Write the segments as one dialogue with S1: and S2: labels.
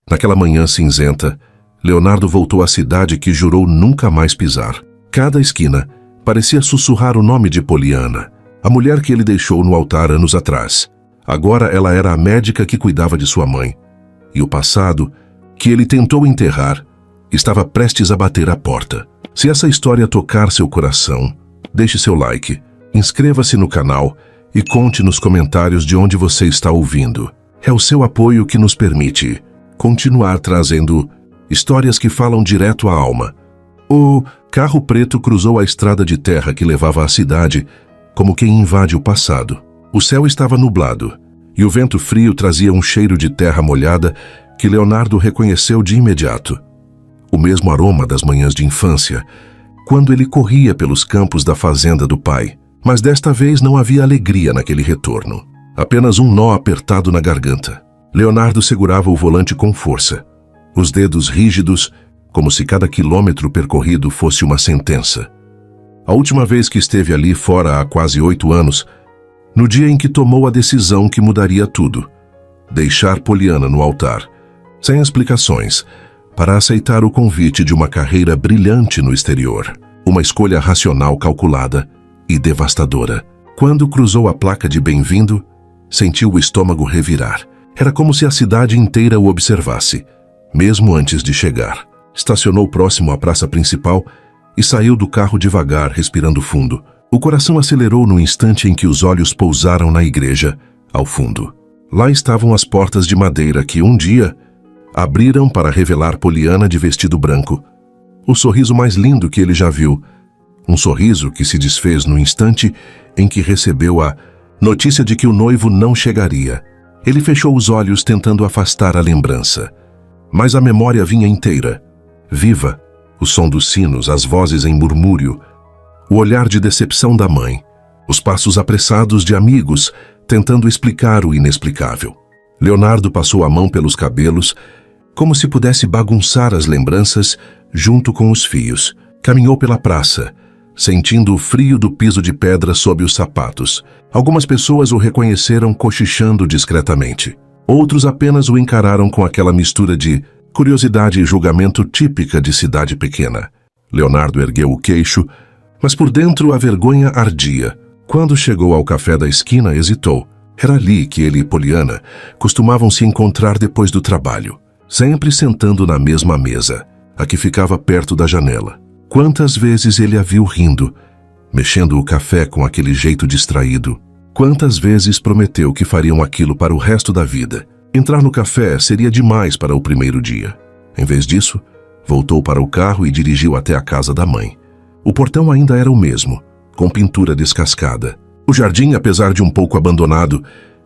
S1: Naquela manhã cinzenta, Leonardo voltou à cidade que jurou nunca mais pisar. Cada esquina parecia sussurrar o nome de Poliana, a mulher que ele deixou no altar anos atrás. Agora ela era a médica que cuidava de sua mãe. E o passado, que ele tentou enterrar, estava prestes a bater à porta. Se essa história tocar seu coração, deixe seu like, inscreva-se no canal e conte nos comentários de onde você está ouvindo. É o seu apoio que nos permite continuar trazendo histórias que falam direto à alma. O carro preto cruzou a estrada de terra que levava à cidade como quem invade o passado. O céu estava nublado e o vento frio trazia um cheiro de terra molhada que Leonardo reconheceu de imediato. O mesmo aroma das manhãs de infância, quando ele corria pelos campos da fazenda do pai. Mas desta vez não havia alegria naquele retorno. Apenas um nó apertado na garganta. Leonardo segurava o volante com força, os dedos rígidos, como se cada quilômetro percorrido fosse uma sentença. A última vez que esteve ali fora há quase 8 anos, no dia em que tomou a decisão que mudaria tudo, deixar Poliana no altar, sem explicações, para aceitar o convite de uma carreira brilhante no exterior. Uma escolha racional calculada e devastadora. Quando cruzou a placa de bem-vindo, sentiu o estômago revirar. Era como se a cidade inteira o observasse, mesmo antes de chegar. Estacionou próximo à praça principal e saiu do carro devagar, respirando fundo. O coração acelerou no instante em que os olhos pousaram na igreja, ao fundo. Lá estavam as portas de madeira que, um dia, abriram para revelar Poliana de vestido branco. O sorriso mais lindo que ele já viu. Um sorriso que se desfez no instante em que recebeu a notícia de que o noivo não chegaria. Ele fechou os olhos tentando afastar a lembrança. Mas a memória vinha inteira, viva, o som dos sinos, as vozes em murmúrio, o olhar de decepção da mãe, os passos apressados de amigos tentando explicar o inexplicável. Leonardo passou a mão pelos cabelos, como se pudesse bagunçar as lembranças junto com os fios. Caminhou pela praça, sentindo o frio do piso de pedra sob os sapatos. Algumas pessoas o reconheceram cochichando discretamente. Outros apenas o encararam com aquela mistura de curiosidade e julgamento típica de cidade pequena. Leonardo ergueu o queixo, mas por dentro a vergonha ardia. Quando chegou ao café da esquina, hesitou. Era ali que ele e Poliana costumavam se encontrar depois do trabalho, sempre sentando na mesma mesa, a que ficava perto da janela. Quantas vezes ele a viu rindo, mexendo o café com aquele jeito distraído. Quantas vezes prometeu que fariam aquilo para o resto da vida. Entrar no café seria demais para o primeiro dia. Em vez disso, voltou para o carro e dirigiu até a casa da mãe. O portão ainda era o mesmo, com pintura descascada. O jardim, apesar de um pouco abandonado,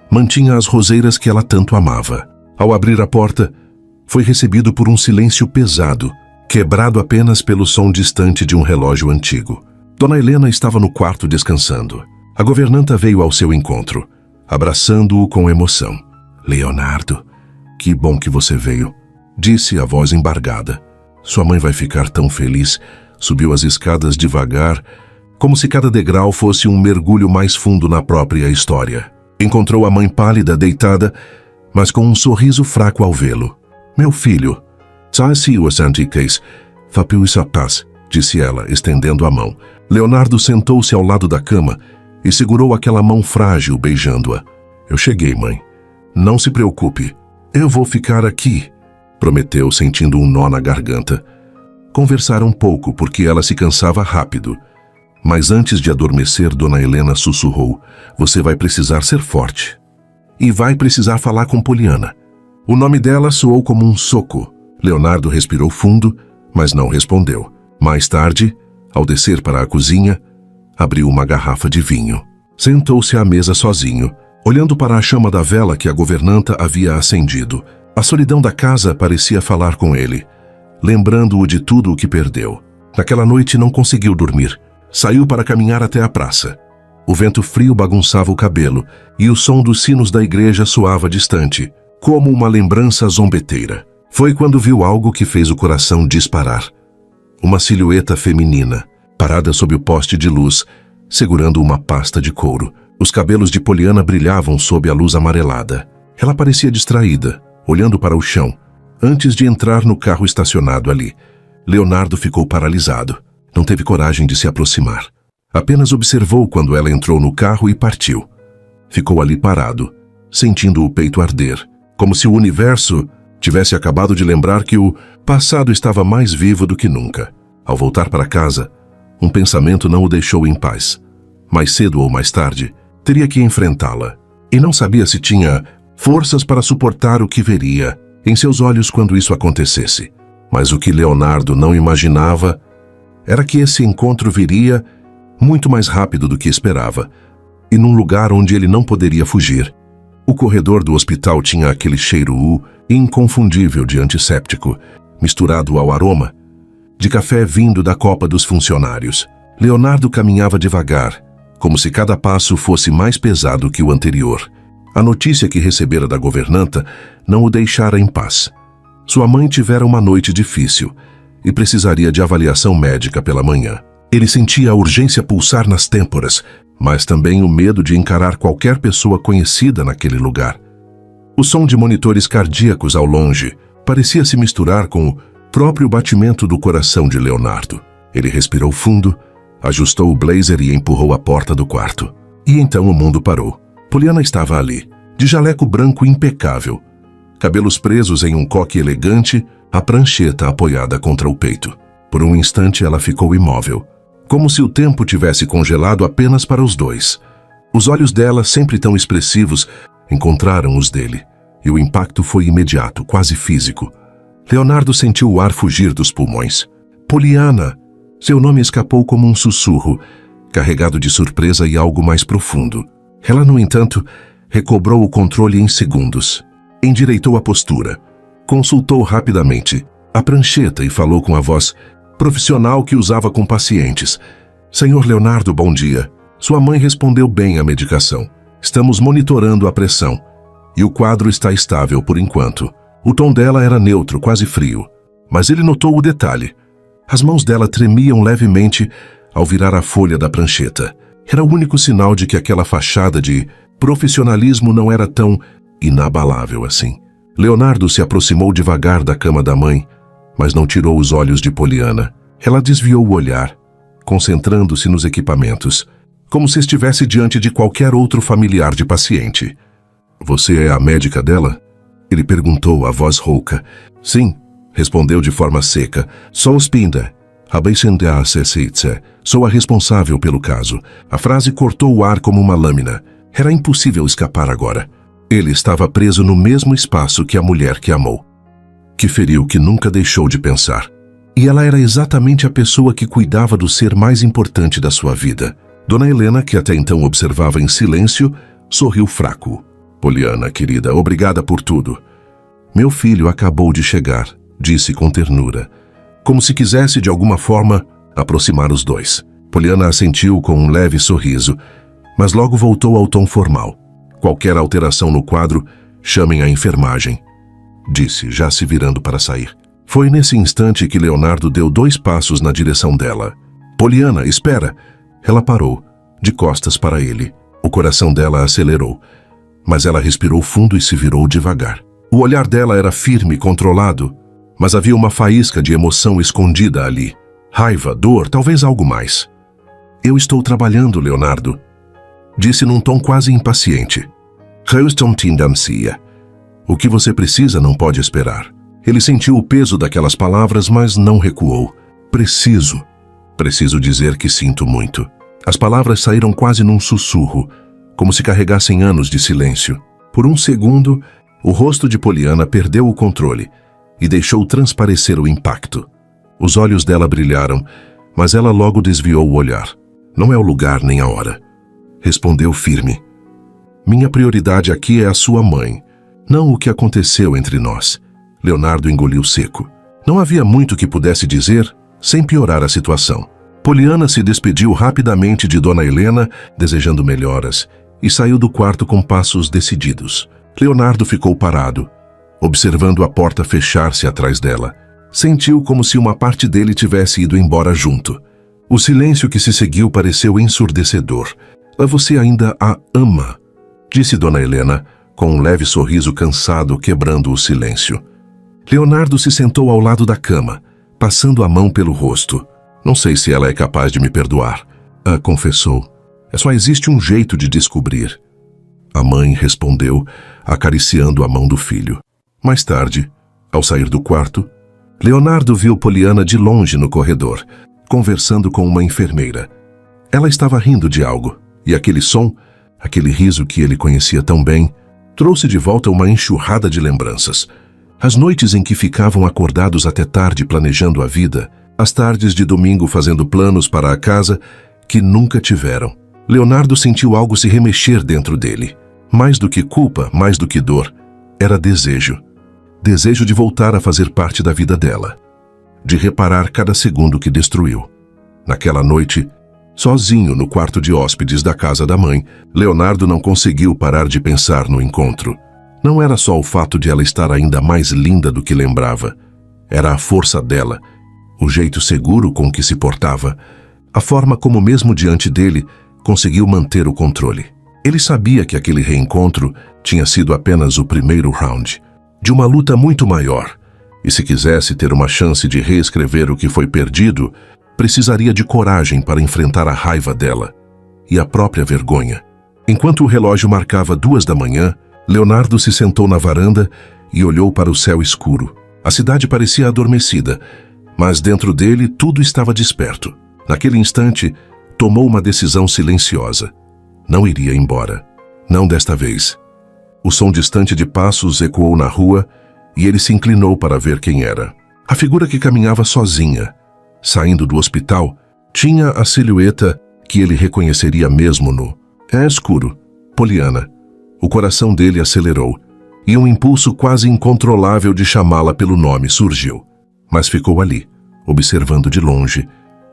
S1: mantinha as roseiras que ela tanto amava. Ao abrir a porta, foi recebido por um silêncio pesado, quebrado apenas pelo som distante de um relógio antigo. Dona Helena estava no quarto descansando. A governanta veio ao seu encontro, abraçando-o com emoção. "Leonardo, que bom que você veio", disse a voz embargada. "Sua mãe vai ficar tão feliz." Subiu as escadas devagar, como se cada degrau fosse um mergulho mais fundo na própria história. Encontrou a mãe pálida, deitada, mas com um sorriso fraco ao vê-lo. "Meu filho, sabe-se os antiques, fapiu isso a paz", disse ela, estendendo a mão. Leonardo sentou-se ao lado da cama e segurou aquela mão frágil, beijando-a. "Eu cheguei, mãe. Não se preocupe. Eu vou ficar aqui", prometeu, sentindo um nó na garganta. Conversaram um pouco, porque ela se cansava rápido. Mas antes de adormecer, Dona Helena sussurrou: "Você vai precisar ser forte. E vai precisar falar com Poliana." O nome dela soou como um soco. Leonardo respirou fundo, mas não respondeu. Mais tarde, ao descer para a cozinha, abriu uma garrafa de vinho. Sentou-se à mesa sozinho, olhando para a chama da vela que a governanta havia acendido. A solidão da casa parecia falar com ele, lembrando-o de tudo o que perdeu. Naquela noite não conseguiu dormir. Saiu para caminhar até a praça. O vento frio bagunçava o cabelo e o som dos sinos da igreja soava distante, como uma lembrança zombeteira. Foi quando viu algo que fez o coração disparar. Uma silhueta feminina, parada sob o poste de luz, segurando uma pasta de couro. Os cabelos de Poliana brilhavam sob a luz amarelada. Ela parecia distraída, olhando para o chão, antes de entrar no carro estacionado ali. Leonardo ficou paralisado. Não teve coragem de se aproximar. Apenas observou quando ela entrou no carro e partiu. Ficou ali parado, sentindo o peito arder, como se o universo tivesse acabado de lembrar que o passado estava mais vivo do que nunca. Ao voltar para casa, um pensamento não o deixou em paz. Mais cedo ou mais tarde, teria que enfrentá-la. E não sabia se tinha forças para suportar o que veria em seus olhos quando isso acontecesse. Mas o que Leonardo não imaginava era que esse encontro viria muito mais rápido do que esperava, e num lugar onde ele não poderia fugir. O corredor do hospital tinha aquele cheiro inconfundível de antisséptico, misturado ao aroma de café vindo da copa dos funcionários. Leonardo caminhava devagar, como se cada passo fosse mais pesado que o anterior. A notícia que recebera da governanta não o deixara em paz. Sua mãe tivera uma noite difícil e precisaria de avaliação médica pela manhã. Ele sentia a urgência pulsar nas têmporas, mas também o medo de encarar qualquer pessoa conhecida naquele lugar. O som de monitores cardíacos ao longe parecia se misturar com o próprio batimento do coração de Leonardo. Ele respirou fundo, ajustou o blazer e empurrou a porta do quarto. E então o mundo parou. Poliana estava ali, de jaleco branco impecável, cabelos presos em um coque elegante, a prancheta apoiada contra o peito. Por um instante ela ficou imóvel, como se o tempo tivesse congelado apenas para os dois. Os olhos dela, sempre tão expressivos, encontraram os dele, e o impacto foi imediato, quase físico. Leonardo sentiu o ar fugir dos pulmões. Poliana! Seu nome escapou como um sussurro, carregado de surpresa e algo mais profundo. Ela, no entanto, recobrou o controle em segundos. Endireitou a postura. Consultou rapidamente a prancheta e falou com a voz profissional que usava com pacientes. Senhor Leonardo, bom dia. Sua mãe respondeu bem à medicação. Estamos monitorando a pressão. E o quadro está estável por enquanto. O tom dela era neutro, quase frio. Mas ele notou o detalhe. As mãos dela tremiam levemente ao virar a folha da prancheta. Era o único sinal de que aquela fachada de profissionalismo não era tão inabalável assim. Leonardo se aproximou devagar da cama da mãe, mas não tirou os olhos de Poliana. Ela desviou o olhar, concentrando-se nos equipamentos, como se estivesse diante de qualquer outro familiar de paciente. Você é a médica dela? Ele perguntou, a voz rouca. Sim, respondeu de forma seca. Sou Spinda. Sou a responsável pelo caso. A frase cortou o ar como uma lâmina. Era impossível escapar agora. Ele estava preso no mesmo espaço que a mulher que amou, que feriu, que nunca deixou de pensar. E ela era exatamente a pessoa que cuidava do ser mais importante da sua vida. Dona Helena, que até então observava em silêncio, sorriu fraco. Poliana, querida, obrigada por tudo. Meu filho acabou de chegar, disse com ternura, como se quisesse de alguma forma aproximar os dois. Poliana assentiu com um leve sorriso, mas logo voltou ao tom formal. Qualquer alteração no quadro, chamem a enfermagem, disse, já se virando para sair. Foi nesse instante que Leonardo deu 2 passos na direção dela. Poliana, espera! Ela parou, de costas para ele. O coração dela acelerou, mas ela respirou fundo e se virou devagar. O olhar dela era firme, controlado, mas havia uma faísca de emoção escondida ali. Raiva, dor, talvez algo mais. Eu estou trabalhando, Leonardo, disse num tom quase impaciente. O que você precisa não pode esperar. Ele sentiu o peso daquelas palavras, mas não recuou. Preciso dizer que sinto muito. As palavras saíram quase num sussurro, como se carregassem anos de silêncio. Por um segundo, o rosto de Poliana perdeu o controle e deixou transparecer o impacto. Os olhos dela brilharam, mas ela logo desviou o olhar. Não é o lugar nem a hora. Respondeu firme. Minha prioridade aqui é a sua mãe, não o que aconteceu entre nós. Leonardo engoliu seco. Não havia muito que pudesse dizer sem piorar a situação. Poliana se despediu rapidamente de Dona Helena, desejando melhoras, e saiu do quarto com passos decididos. Leonardo ficou parado, observando a porta fechar-se atrás dela. Sentiu como se uma parte dele tivesse ido embora junto. O silêncio que se seguiu pareceu ensurdecedor. Você ainda a ama, disse Dona Helena, com um leve sorriso cansado quebrando o silêncio. Leonardo se sentou ao lado da cama, passando a mão pelo rosto. Não sei se ela é capaz de me perdoar, confessou. Só existe um jeito de descobrir. A mãe respondeu, acariciando a mão do filho. Mais tarde, ao sair do quarto, Leonardo viu Poliana de longe no corredor, conversando com uma enfermeira. Ela estava rindo de algo, e aquele som, aquele riso que ele conhecia tão bem, trouxe de volta uma enxurrada de lembranças. As noites em que ficavam acordados até tarde planejando a vida, as tardes de domingo fazendo planos para a casa que nunca tiveram. Leonardo sentiu algo se remexer dentro dele. Mais do que culpa, mais do que dor, era desejo. Desejo de voltar a fazer parte da vida dela. De reparar cada segundo que destruiu. Naquela noite, sozinho no quarto de hóspedes da casa da mãe, Leonardo não conseguiu parar de pensar no encontro. Não era só o fato de ela estar ainda mais linda do que lembrava. Era a força dela, o jeito seguro com que se portava, a forma como mesmo diante dele conseguiu manter o controle. Ele sabia que aquele reencontro tinha sido apenas o primeiro round, de uma luta muito maior, e se quisesse ter uma chance de reescrever o que foi perdido, precisaria de coragem para enfrentar a raiva dela e a própria vergonha. Enquanto o relógio marcava 2 da manhã, Leonardo se sentou na varanda e olhou para o céu escuro. A cidade parecia adormecida, mas dentro dele tudo estava desperto. Naquele instante, tomou uma decisão silenciosa. Não iria embora. Não desta vez. O som distante de passos ecoou na rua e ele se inclinou para ver quem era. A figura que caminhava sozinha, saindo do hospital, tinha a silhueta que ele reconheceria mesmo no... É escuro. Poliana. O coração dele acelerou e um impulso quase incontrolável de chamá-la pelo nome surgiu. Mas ficou ali, observando de longe,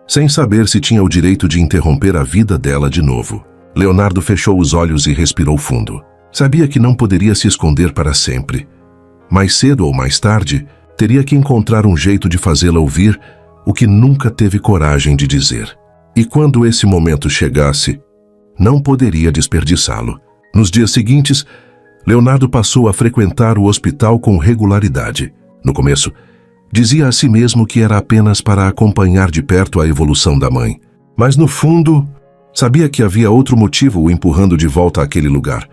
S1: sem saber se tinha o direito de interromper a vida dela de novo. Leonardo fechou os olhos e respirou fundo. Sabia que não poderia se esconder para sempre. Mais cedo ou mais tarde, teria que encontrar um jeito de fazê-la ouvir o que nunca teve coragem de dizer. E quando esse momento chegasse, não poderia desperdiçá-lo. Nos dias seguintes, Leonardo passou a frequentar o hospital com regularidade. No começo, dizia a si mesmo que era apenas para acompanhar de perto a evolução da mãe. Mas no fundo, sabia que havia outro motivo o empurrando de volta àquele lugar.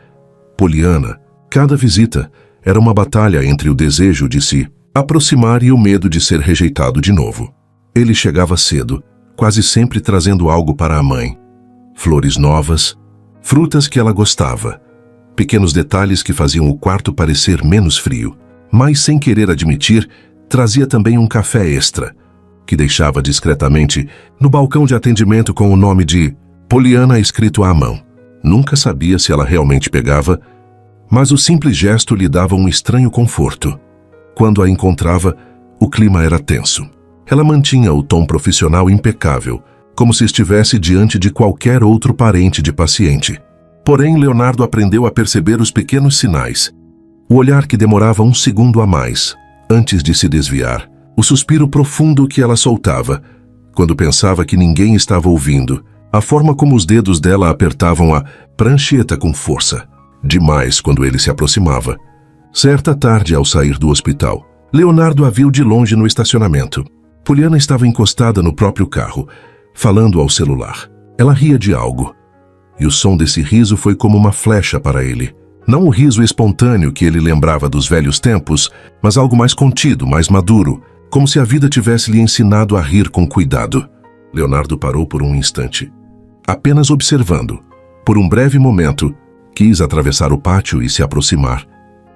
S1: Poliana, cada visita, era uma batalha entre o desejo de se aproximar e o medo de ser rejeitado de novo. Ele chegava cedo, quase sempre trazendo algo para a mãe. Flores novas, frutas que ela gostava, pequenos detalhes que faziam o quarto parecer menos frio. Mas, sem querer admitir, trazia também um café extra, que deixava discretamente no balcão de atendimento com o nome de Poliana escrito à mão. Nunca sabia se ela realmente pegava, mas o simples gesto lhe dava um estranho conforto. Quando a encontrava, o clima era tenso. Ela mantinha o tom profissional impecável, como se estivesse diante de qualquer outro parente de paciente. Porém, Leonardo aprendeu a perceber os pequenos sinais. O olhar que demorava 1 segundo a mais, antes de se desviar. O suspiro profundo que ela soltava, quando pensava que ninguém estava ouvindo. A forma como os dedos dela apertavam a prancheta com força. Demais quando ele se aproximava. Certa tarde, ao sair do hospital, Leonardo a viu de longe no estacionamento. Poliana estava encostada no próprio carro, falando ao celular. Ela ria de algo. E o som desse riso foi como uma flecha para ele. Não o riso espontâneo que ele lembrava dos velhos tempos, mas algo mais contido, mais maduro, como se a vida tivesse lhe ensinado a rir com cuidado. Leonardo parou por um instante, apenas observando. Por um breve momento, quis atravessar o pátio e se aproximar.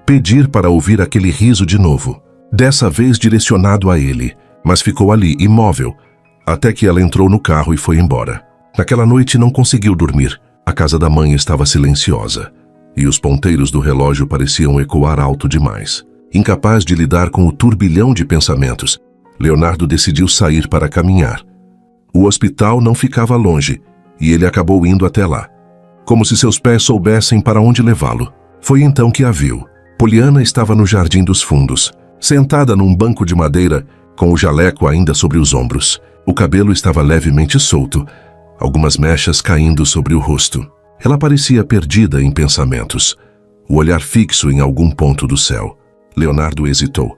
S1: Pedir para ouvir aquele riso de novo, dessa vez direcionado a ele, mas ficou ali, imóvel, até que ela entrou no carro e foi embora. Naquela noite não conseguiu dormir. A casa da mãe estava silenciosa, e os ponteiros do relógio pareciam ecoar alto demais. Incapaz de lidar com o turbilhão de pensamentos, Leonardo decidiu sair para caminhar. O hospital não ficava longe, e ele acabou indo até lá, como se seus pés soubessem para onde levá-lo. Foi então que a viu. Poliana estava no jardim dos fundos, sentada num banco de madeira, com o jaleco ainda sobre os ombros. O cabelo estava levemente solto, algumas mechas caindo sobre o rosto. Ela parecia perdida em pensamentos, o olhar fixo em algum ponto do céu. Leonardo hesitou.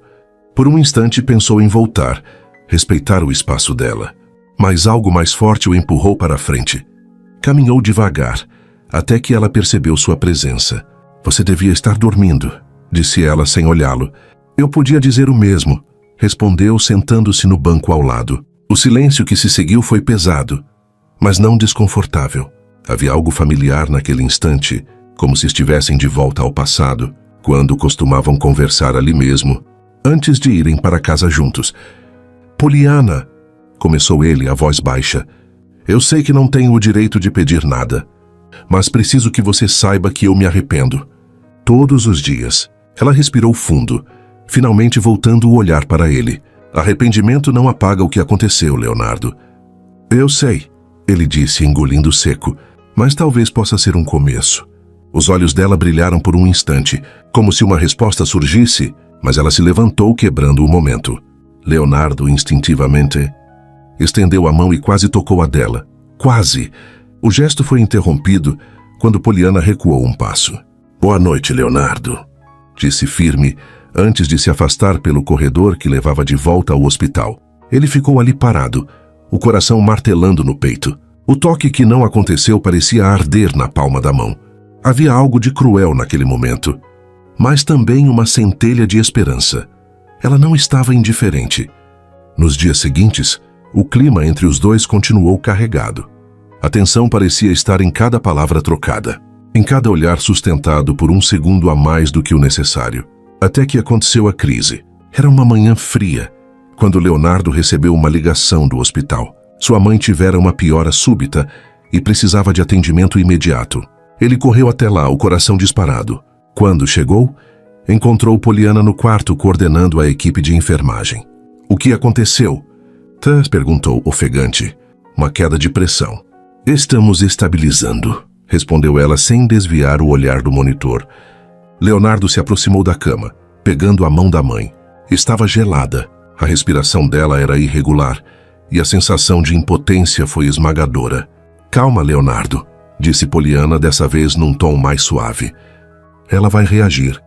S1: Por um instante pensou em voltar, respeitar o espaço dela. Mas algo mais forte o empurrou para a frente. Caminhou devagar, até que ela percebeu sua presença. Você devia estar dormindo, disse ela sem olhá-lo. Eu podia dizer o mesmo, respondeu sentando-se no banco ao lado. O silêncio que se seguiu foi pesado, mas não desconfortável. Havia algo familiar naquele instante, como se estivessem de volta ao passado, quando costumavam conversar ali mesmo, antes de irem para casa juntos. Poliana, começou ele, a voz baixa. Eu sei que não tenho o direito de pedir nada, mas preciso que você saiba que eu me arrependo. Todos os dias. Ela respirou fundo, finalmente voltando o olhar para ele. Arrependimento não apaga o que aconteceu, Leonardo. Eu sei, ele disse, engolindo seco, mas talvez possa ser um começo. Os olhos dela brilharam por um instante, como se uma resposta surgisse, mas ela se levantou, quebrando o momento. Leonardo, instintivamente, estendeu a mão e quase tocou a dela. Quase. O gesto foi interrompido quando Poliana recuou um passo. Boa noite, Leonardo, disse firme, antes de se afastar pelo corredor que levava de volta ao hospital. Ele ficou ali parado, o coração martelando no peito. O toque que não aconteceu parecia arder na palma da mão. Havia algo de cruel naquele momento, mas também uma centelha de esperança. Ela não estava indiferente. Nos dias seguintes, o clima entre os dois continuou carregado. A tensão parecia estar em cada palavra trocada, em cada olhar sustentado por um segundo a mais do que o necessário. Até que aconteceu a crise. Era uma manhã fria, quando Leonardo recebeu uma ligação do hospital. Sua mãe tivera uma piora súbita e precisava de atendimento imediato. Ele correu até lá, o coração disparado. Quando chegou, encontrou Poliana no quarto coordenando a equipe de enfermagem. O que aconteceu? Tess perguntou, ofegante. Uma queda de pressão. Estamos estabilizando, respondeu ela sem desviar o olhar do monitor. Leonardo se aproximou da cama, pegando a mão da mãe. Estava gelada. A respiração dela era irregular e a sensação de impotência foi esmagadora. Calma, Leonardo, disse Poliana, dessa vez num tom mais suave. Ela vai reagir.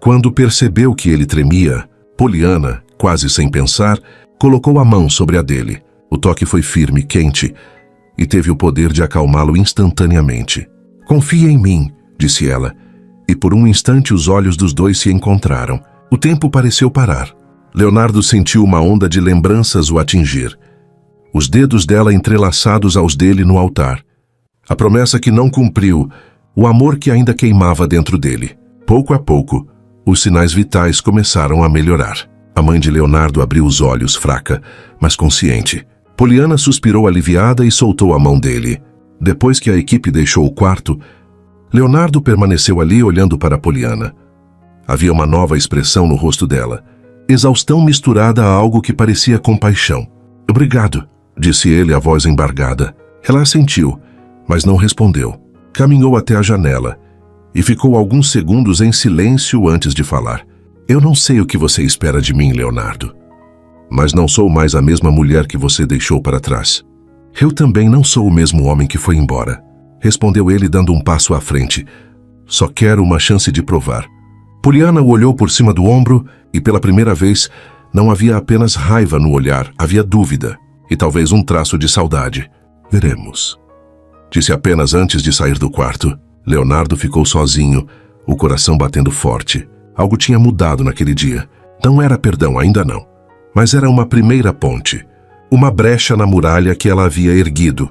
S1: Quando percebeu que ele tremia, Poliana, quase sem pensar, colocou a mão sobre a dele. O toque foi firme, quente, e teve o poder de acalmá-lo instantaneamente. Confia em mim, disse ela, e por um instante os olhos dos dois se encontraram. O tempo pareceu parar. Leonardo sentiu uma onda de lembranças o atingir. Os dedos dela entrelaçados aos dele no altar. A promessa que não cumpriu, o amor que ainda queimava dentro dele. Pouco a pouco, os sinais vitais começaram a melhorar. A mãe de Leonardo abriu os olhos, fraca, mas consciente. Poliana suspirou aliviada e soltou a mão dele. Depois que a equipe deixou o quarto, Leonardo permaneceu ali olhando para Poliana. Havia uma nova expressão no rosto dela. Exaustão misturada a algo que parecia compaixão. Obrigado, disse ele, a voz embargada. Ela assentiu, mas não respondeu. Caminhou até a janela e ficou alguns segundos em silêncio antes de falar. Eu não sei o que você espera de mim, Leonardo, mas não sou mais a mesma mulher que você deixou para trás. Eu também não sou o mesmo homem que foi embora, respondeu ele dando um passo à frente. Só quero uma chance de provar. Poliana o olhou por cima do ombro e pela primeira vez não havia apenas raiva no olhar, havia dúvida e talvez um traço de saudade. Veremos, disse apenas antes de sair do quarto. Leonardo ficou sozinho, o coração batendo forte. Algo tinha mudado naquele dia. Não era perdão, ainda não. Mas era uma primeira ponte. Uma brecha na muralha que ela havia erguido.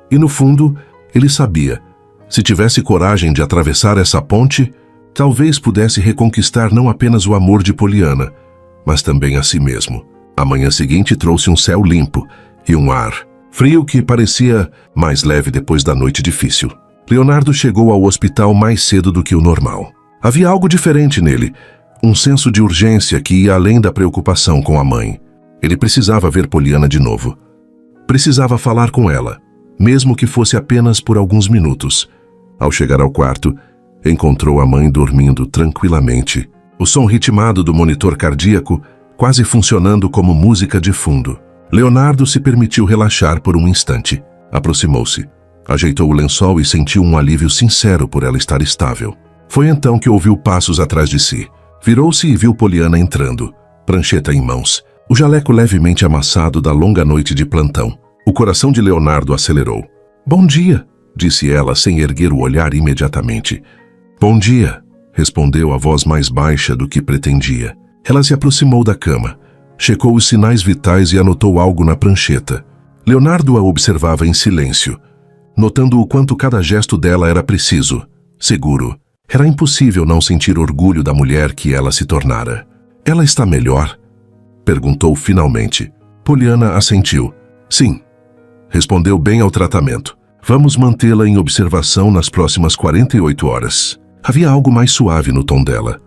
S1: E no fundo, ele sabia. Se tivesse coragem de atravessar essa ponte, talvez pudesse reconquistar não apenas o amor de Poliana, mas também a si mesmo. A manhã seguinte trouxe um céu limpo e um ar frio que parecia mais leve depois da noite difícil. Leonardo chegou ao hospital mais cedo do que o normal. Havia algo diferente nele, um senso de urgência que ia além da preocupação com a mãe. Ele precisava ver Poliana de novo. Precisava falar com ela, mesmo que fosse apenas por alguns minutos. Ao chegar ao quarto, encontrou a mãe dormindo tranquilamente. O som ritmado do monitor cardíaco quase funcionando como música de fundo. Leonardo se permitiu relaxar por um instante. Aproximou-se, ajeitou o lençol e sentiu um alívio sincero por ela estar estável. Foi então que ouviu passos atrás de si. Virou-se e viu Poliana entrando. prancheta em mãos, o jaleco levemente amassado da longa noite de plantão. O coração de Leonardo acelerou. "Bom dia", disse ela sem erguer o olhar imediatamente. "Bom dia", respondeu a voz mais baixa do que pretendia. Ela se aproximou da cama, checou os sinais vitais e anotou algo na prancheta. Leonardo a observava em silêncio, notando o quanto cada gesto dela era preciso, seguro. Era impossível não sentir orgulho da mulher que ela se tornara. "Ela está melhor?", perguntou finalmente. Poliana assentiu. "Sim", respondeu bem ao tratamento. "Vamos mantê-la em observação nas próximas 48 horas. Havia algo mais suave no tom dela.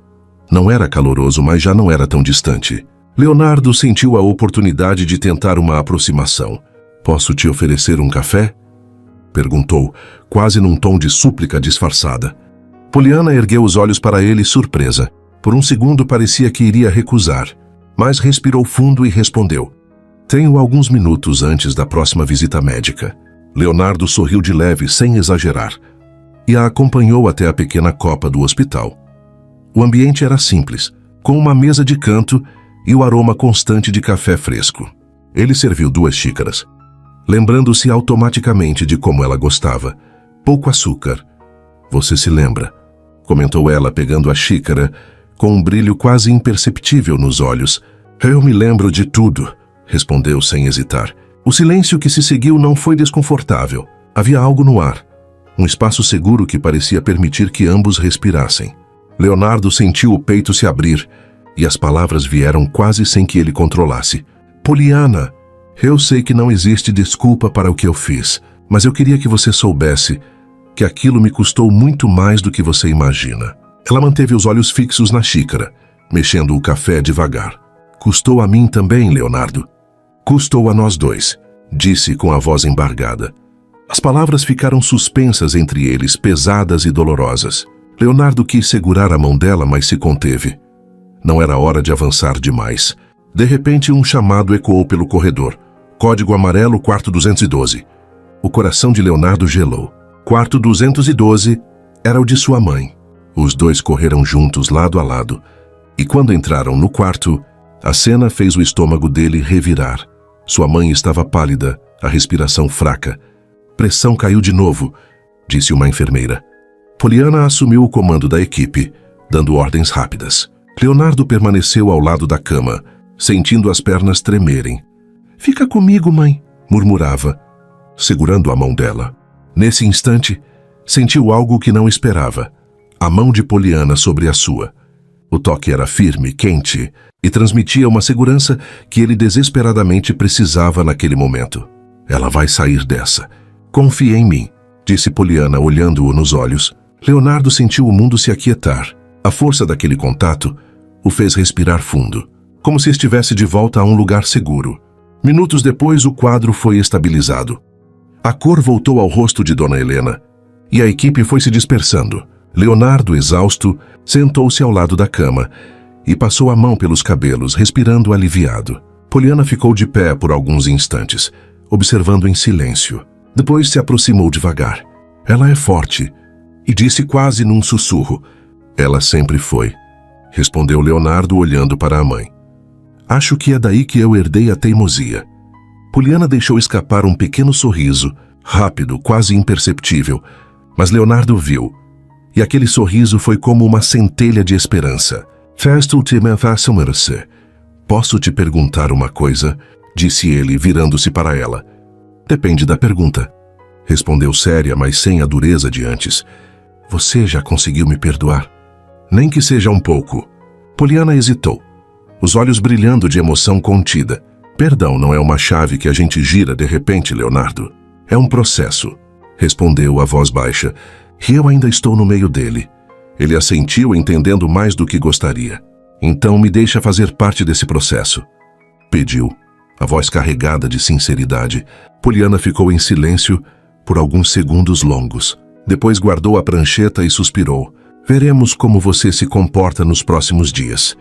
S1: Não era caloroso, mas já não era tão distante. Leonardo sentiu a oportunidade de tentar uma aproximação. "Posso te oferecer um café?", perguntou, quase num tom de súplica disfarçada. Poliana ergueu os olhos para ele, surpresa. Por um segundo parecia que iria recusar, mas respirou fundo e respondeu: "Tenho alguns minutos antes da próxima visita médica." Leonardo sorriu de leve, sem exagerar, e a acompanhou até a pequena copa do hospital. O ambiente era simples, com uma mesa de canto e o aroma constante de café fresco. Ele serviu 2 xícaras, lembrando-se automaticamente de como ela gostava. "Pouco açúcar." "Você se lembra?", comentou ela, pegando a xícara, com um brilho quase imperceptível nos olhos. "Eu me lembro de tudo", respondeu sem hesitar. O silêncio que se seguiu não foi desconfortável. Havia algo no ar, um espaço seguro que parecia permitir que ambos respirassem. Leonardo sentiu o peito se abrir, e as palavras vieram quase sem que ele controlasse. "Poliana, eu sei que não existe desculpa para o que eu fiz, mas eu queria que você soubesse que aquilo me custou muito mais do que você imagina." Ela manteve os olhos fixos na xícara, mexendo o café devagar. "Custou a mim também, Leonardo." "Custou a nós dois", disse com a voz embargada. As palavras ficaram suspensas entre eles, pesadas e dolorosas. Leonardo quis segurar a mão dela, mas se conteve. Não era hora de avançar demais. De repente, um chamado ecoou pelo corredor. "Código amarelo, quarto 212. O coração de Leonardo gelou. Quarto 212 era o de sua mãe. Os dois correram juntos, lado a lado. E quando entraram no quarto, a cena fez o estômago dele revirar. Sua mãe estava pálida, a respiração fraca. "Pressão caiu de novo", disse uma enfermeira. Poliana assumiu o comando da equipe, dando ordens rápidas. Leonardo permaneceu ao lado da cama, sentindo as pernas tremerem. "Fica comigo, mãe", murmurava, segurando a mão dela. Nesse instante, sentiu algo que não esperava. A mão de Poliana sobre a sua. O toque era firme, quente, e transmitia uma segurança que ele desesperadamente precisava naquele momento. "Ela vai sair dessa. Confie em mim", disse Poliana, olhando-o nos olhos. Leonardo sentiu o mundo se aquietar. A força daquele contato o fez respirar fundo, como se estivesse de volta a um lugar seguro. Minutos depois, o quadro foi estabilizado. A cor voltou ao rosto de Dona Helena, e a equipe foi se dispersando. Leonardo, exausto, sentou-se ao lado da cama e passou a mão pelos cabelos, respirando aliviado. Poliana ficou de pé por alguns instantes, observando em silêncio. Depois se aproximou devagar. "Ela é forte", e disse quase num sussurro. "Ela sempre foi", respondeu Leonardo, olhando para a mãe. "Acho que é daí que eu herdei a teimosia." Poliana deixou escapar um pequeno sorriso, rápido, quase imperceptível, mas Leonardo viu, e aquele sorriso foi como uma centelha de esperança. "Faz-te ultimamente. Posso te perguntar uma coisa?", disse ele, virando-se para ela. "Depende da pergunta", respondeu séria, mas sem a dureza de antes. "Você já conseguiu me perdoar?" "Nem que seja um pouco." Poliana hesitou, os olhos brilhando de emoção contida. "Perdão não é uma chave que a gente gira de repente, Leonardo. É um processo", respondeu a voz baixa, "e eu ainda estou no meio dele." Ele assentiu, entendendo mais do que gostaria. "Então me deixa fazer parte desse processo", pediu, a voz carregada de sinceridade. Poliana ficou em silêncio por alguns segundos longos. Depois guardou a prancheta e suspirou. "Veremos como você se comporta nos próximos dias",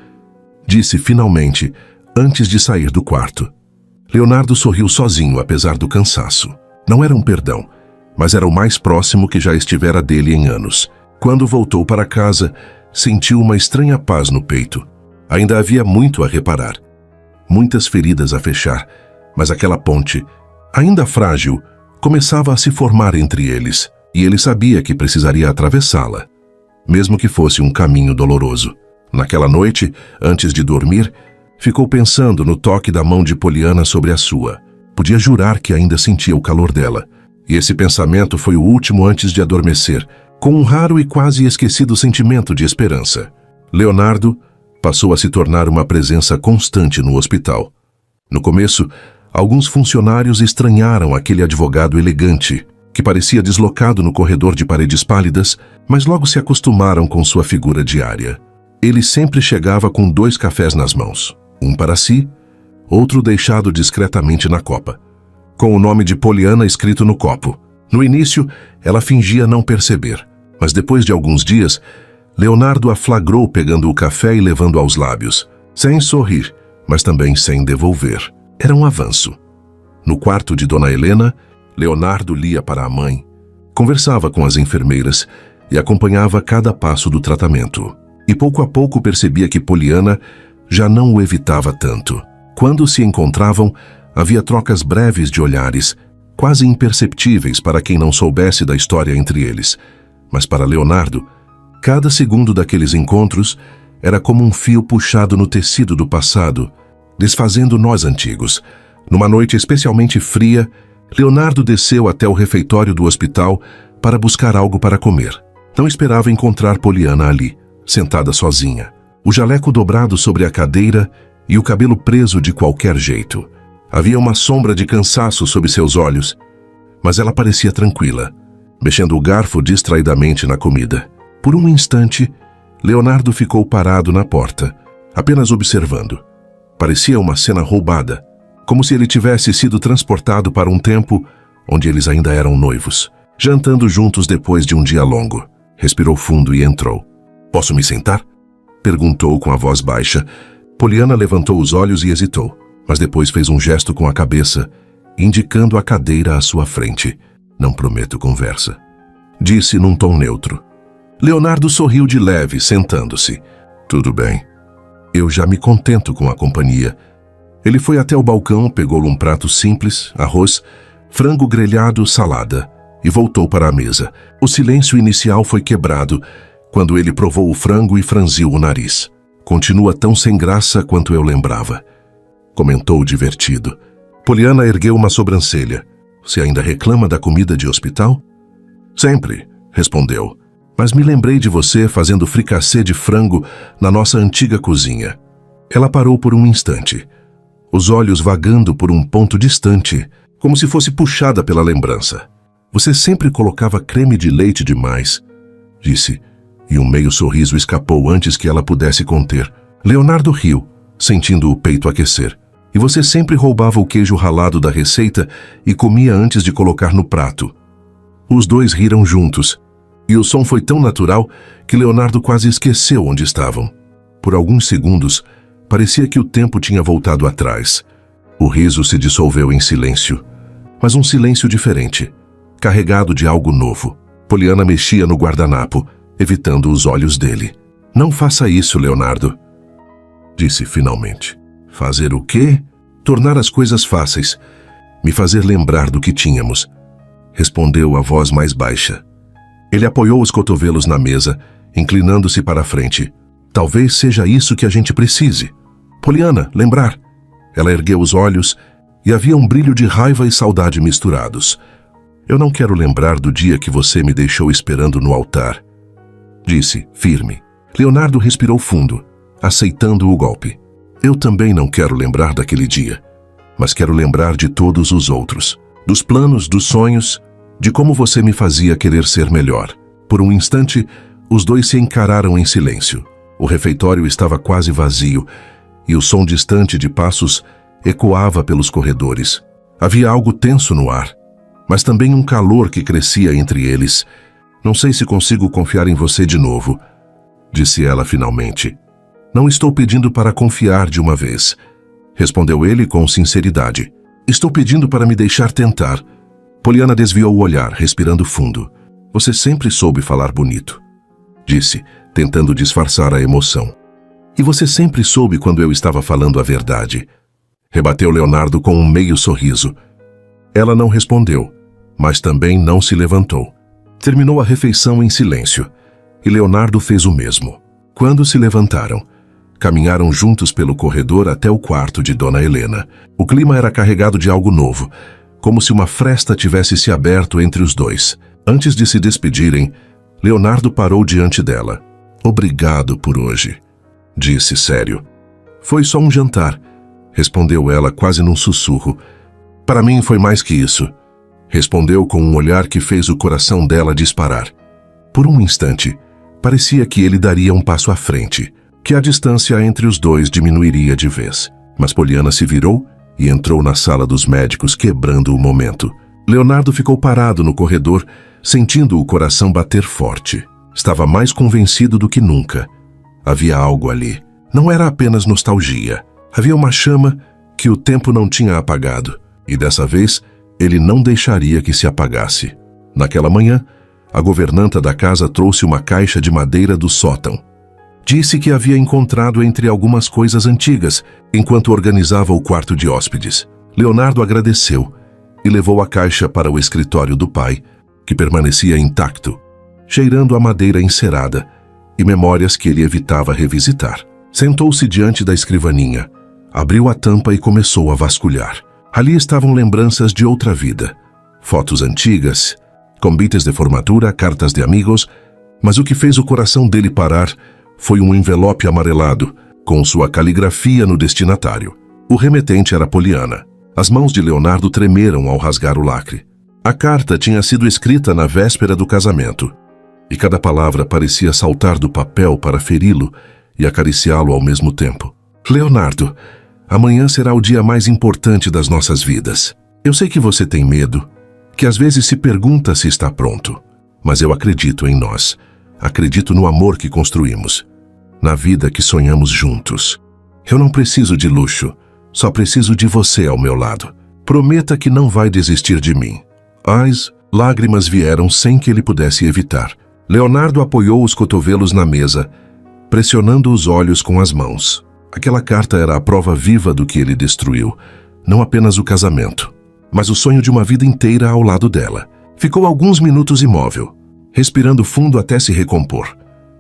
S1: disse finalmente, antes de sair do quarto. Leonardo sorriu sozinho, apesar do cansaço. Não era um perdão, mas era o mais próximo que já estivera dele em anos. Quando voltou para casa, sentiu uma estranha paz no peito. Ainda havia muito a reparar. Muitas feridas a fechar, mas aquela ponte, ainda frágil, começava a se formar entre eles, e ele sabia que precisaria atravessá-la, mesmo que fosse um caminho doloroso. Naquela noite, antes de dormir, ficou pensando no toque da mão de Poliana sobre a sua. Podia jurar que ainda sentia o calor dela, e esse pensamento foi o último antes de adormecer, com um raro e quase esquecido sentimento de esperança. Leonardo passou a se tornar uma presença constante no hospital. No começo, alguns funcionários estranharam aquele advogado elegante, que parecia deslocado no corredor de paredes pálidas, mas logo se acostumaram com sua figura diária. Ele sempre chegava com 2 cafés nas mãos, um para si, outro deixado discretamente na copa, com o nome de Poliana escrito no copo. No início, ela fingia não perceber, mas depois de alguns dias, Leonardo a flagrou pegando o café e levando aos lábios, sem sorrir, mas também sem devolver. Era um avanço. No quarto de Dona Helena, Leonardo lia para a mãe, conversava com as enfermeiras e acompanhava cada passo do tratamento. E pouco a pouco percebia que Poliana já não o evitava tanto. Quando se encontravam, havia trocas breves de olhares, quase imperceptíveis para quem não soubesse da história entre eles. Mas para Leonardo, cada segundo daqueles encontros era como um fio puxado no tecido do passado, desfazendo nós antigos. Numa noite especialmente fria, Leonardo desceu até o refeitório do hospital para buscar algo para comer. Não esperava encontrar Poliana ali, sentada sozinha, o jaleco dobrado sobre a cadeira e o cabelo preso de qualquer jeito. Havia uma sombra de cansaço sob seus olhos, mas ela parecia tranquila, mexendo o garfo distraidamente na comida. Por um instante, Leonardo ficou parado na porta, apenas observando. Parecia uma cena roubada, como se ele tivesse sido transportado para um tempo onde eles ainda eram noivos, jantando juntos depois de um dia longo. Respirou fundo e entrou. "Posso me sentar?" perguntou com a voz baixa. Poliana levantou os olhos e hesitou, mas depois fez um gesto com a cabeça, indicando a cadeira à sua frente. "Não prometo conversa", disse num tom neutro. Leonardo sorriu de leve, sentando-se. "Tudo bem. Eu já me contento com a companhia." Ele foi até o balcão, pegou um prato simples, arroz, frango grelhado, salada, e voltou para a mesa. O silêncio inicial foi quebrado quando ele provou o frango e franziu o nariz. "Continua tão sem graça quanto eu lembrava", comentou divertido. Poliana ergueu uma sobrancelha. "Você ainda reclama da comida de hospital?" "Sempre", respondeu. "Mas me lembrei de você fazendo fricassê de frango na nossa antiga cozinha." Ela parou por um instante, os olhos vagando por um ponto distante, como se fosse puxada pela lembrança. "Você sempre colocava creme de leite demais", disse, e um meio sorriso escapou antes que ela pudesse conter. Leonardo riu, sentindo o peito aquecer. "E você sempre roubava o queijo ralado da receita e comia antes de colocar no prato." Os dois riram juntos, e o som foi tão natural que Leonardo quase esqueceu onde estavam. Por alguns segundos, parecia que o tempo tinha voltado atrás. O riso se dissolveu em silêncio, mas um silêncio diferente, carregado de algo novo. Poliana mexia no guardanapo, evitando os olhos dele. "Não faça isso, Leonardo", disse finalmente. "Fazer o quê?" "Tornar as coisas fáceis. Me fazer lembrar do que tínhamos", respondeu a voz mais baixa. Ele apoiou os cotovelos na mesa, inclinando-se para a frente. "Talvez seja isso que a gente precise." "Poliana, lembrar." Ela ergueu os olhos e havia um brilho de raiva e saudade misturados. "Eu não quero lembrar do dia que você me deixou esperando no altar", disse, firme. Leonardo respirou fundo, aceitando o golpe. "Eu também não quero lembrar daquele dia, mas quero lembrar de todos os outros. Dos planos, dos sonhos, de como você me fazia querer ser melhor." Por um instante, os dois se encararam em silêncio. O refeitório estava quase vazio, e o som distante de passos ecoava pelos corredores. Havia algo tenso no ar, mas também um calor que crescia entre eles. "Não sei se consigo confiar em você de novo", disse ela finalmente. "Não estou pedindo para confiar de uma vez", respondeu ele com sinceridade. "Estou pedindo para me deixar tentar." Poliana desviou o olhar, respirando fundo. "Você sempre soube falar bonito", disse, tentando disfarçar a emoção. E você sempre soube quando eu estava falando a verdade. Rebateu Leonardo com um meio sorriso. Ela não respondeu, mas também não se levantou. Terminou a refeição em silêncio, e Leonardo fez o mesmo. Quando se levantaram, caminharam juntos pelo corredor até o quarto de Dona Helena. O clima era carregado de algo novo, como se uma fresta tivesse se aberto entre os dois. Antes de se despedirem, Leonardo parou diante dela. Obrigado por hoje, disse sério. Foi só um jantar, respondeu ela quase num sussurro. Para mim foi mais que isso, respondeu com um olhar que fez o coração dela disparar. Por um instante, parecia que ele daria um passo à frente, que a distância entre os dois diminuiria de vez. Mas Poliana se virou e entrou na sala dos médicos, quebrando o momento. Leonardo ficou parado no corredor, sentindo o coração bater forte. Estava mais convencido do que nunca. Havia algo ali. Não era apenas nostalgia. Havia uma chama que o tempo não tinha apagado. E dessa vez, ele não deixaria que se apagasse. Naquela manhã, a governanta da casa trouxe uma caixa de madeira do sótão. Disse que havia encontrado entre algumas coisas antigas, enquanto organizava o quarto de hóspedes. Leonardo agradeceu e levou a caixa para o escritório do pai, que permanecia intacto, cheirando a madeira encerada e memórias que ele evitava revisitar. Sentou-se diante da escrivaninha, abriu a tampa e começou a vasculhar. Ali estavam lembranças de outra vida, fotos antigas, convites de formatura, cartas de amigos, mas o que fez o coração dele parar foi um envelope amarelado, com sua caligrafia no destinatário. O remetente era Poliana. As mãos de Leonardo tremeram ao rasgar o lacre. A carta tinha sido escrita na véspera do casamento, e cada palavra parecia saltar do papel para feri-lo e acariciá-lo ao mesmo tempo. Leonardo, amanhã será o dia mais importante das nossas vidas. Eu sei que você tem medo, que às vezes se pergunta se está pronto, mas eu acredito em nós. Acredito no amor que construímos, na vida que sonhamos juntos. Eu não preciso de luxo, só preciso de você ao meu lado. Prometa que não vai desistir de mim. As lágrimas vieram sem que ele pudesse evitar. Leonardo apoiou os cotovelos na mesa, pressionando os olhos com as mãos. Aquela carta era a prova viva do que ele destruiu, não apenas o casamento, mas o sonho de uma vida inteira ao lado dela. Ficou alguns minutos imóvel, respirando fundo até se recompor.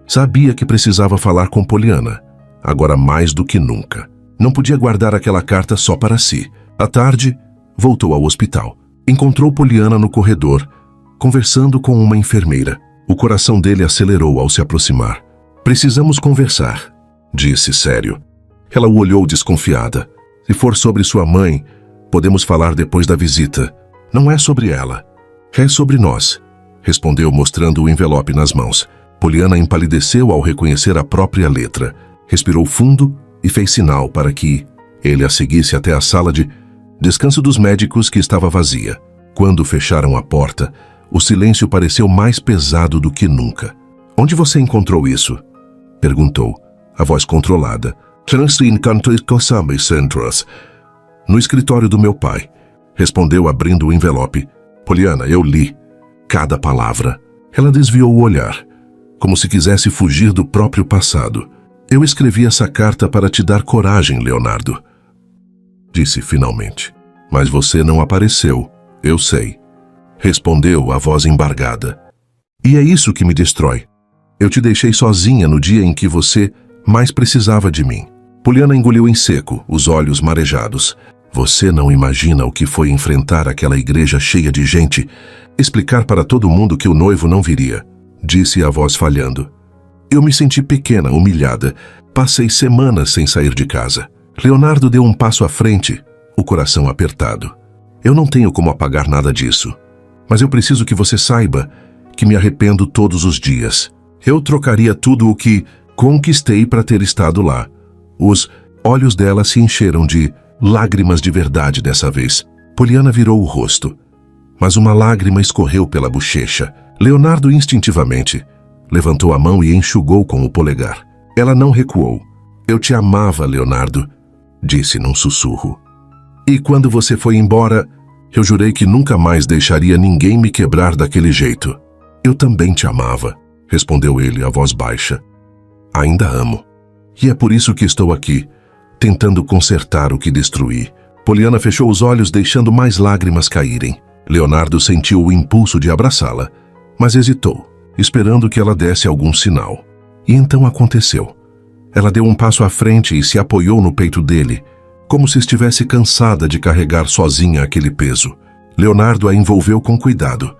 S1: Sabia que precisava falar com Poliana, agora mais do que nunca. Não podia guardar aquela carta só para si. À tarde, voltou ao hospital. Encontrou Poliana no corredor, conversando com uma enfermeira. O coração dele acelerou ao se aproximar. Precisamos conversar, disse sério. Ela o olhou desconfiada. Se for sobre sua mãe, podemos falar depois da visita. Não é sobre ela. É sobre nós, respondeu mostrando o envelope nas mãos. Poliana empalideceu ao reconhecer a própria letra. Respirou fundo e fez sinal para que ele a seguisse até a sala de descanso dos médicos, que estava vazia. Quando fecharam a porta, o silêncio pareceu mais pesado do que nunca. Onde você encontrou isso? Perguntou, a voz controlada. No escritório do meu pai, respondeu abrindo o envelope. Poliana, eu li cada palavra. Ela desviou o olhar, como se quisesse fugir do próprio passado. Eu escrevi essa carta para te dar coragem, Leonardo, disse finalmente. Mas você não apareceu, eu sei, respondeu a voz embargada. E é isso que me destrói. Eu te deixei sozinha no dia em que você mais precisava de mim. Poliana engoliu em seco, os olhos marejados. Você não imagina o que foi enfrentar aquela igreja cheia de gente, explicar para todo mundo que o noivo não viria, disse a voz falhando. Eu me senti pequena, humilhada. Passei semanas sem sair de casa. Leonardo deu um passo à frente, o coração apertado. Eu não tenho como apagar nada disso, mas eu preciso que você saiba que me arrependo todos os dias. Eu trocaria tudo o que conquistei para ter estado lá. Os olhos dela se encheram de lágrimas de verdade dessa vez. Poliana virou o rosto, mas uma lágrima escorreu pela bochecha. Leonardo instintivamente levantou a mão e enxugou com o polegar. Ela não recuou. Eu te amava, Leonardo, disse num sussurro. E quando você foi embora, eu jurei que nunca mais deixaria ninguém me quebrar daquele jeito. Eu também te amava, respondeu ele, a voz baixa. Ainda amo. E é por isso que estou aqui, tentando consertar o que destruí. Poliana fechou os olhos, deixando mais lágrimas caírem. Leonardo sentiu o impulso de abraçá-la, mas hesitou, esperando que ela desse algum sinal. E então aconteceu. Ela deu um passo à frente e se apoiou no peito dele, como se estivesse cansada de carregar sozinha aquele peso. Leonardo a envolveu com cuidado,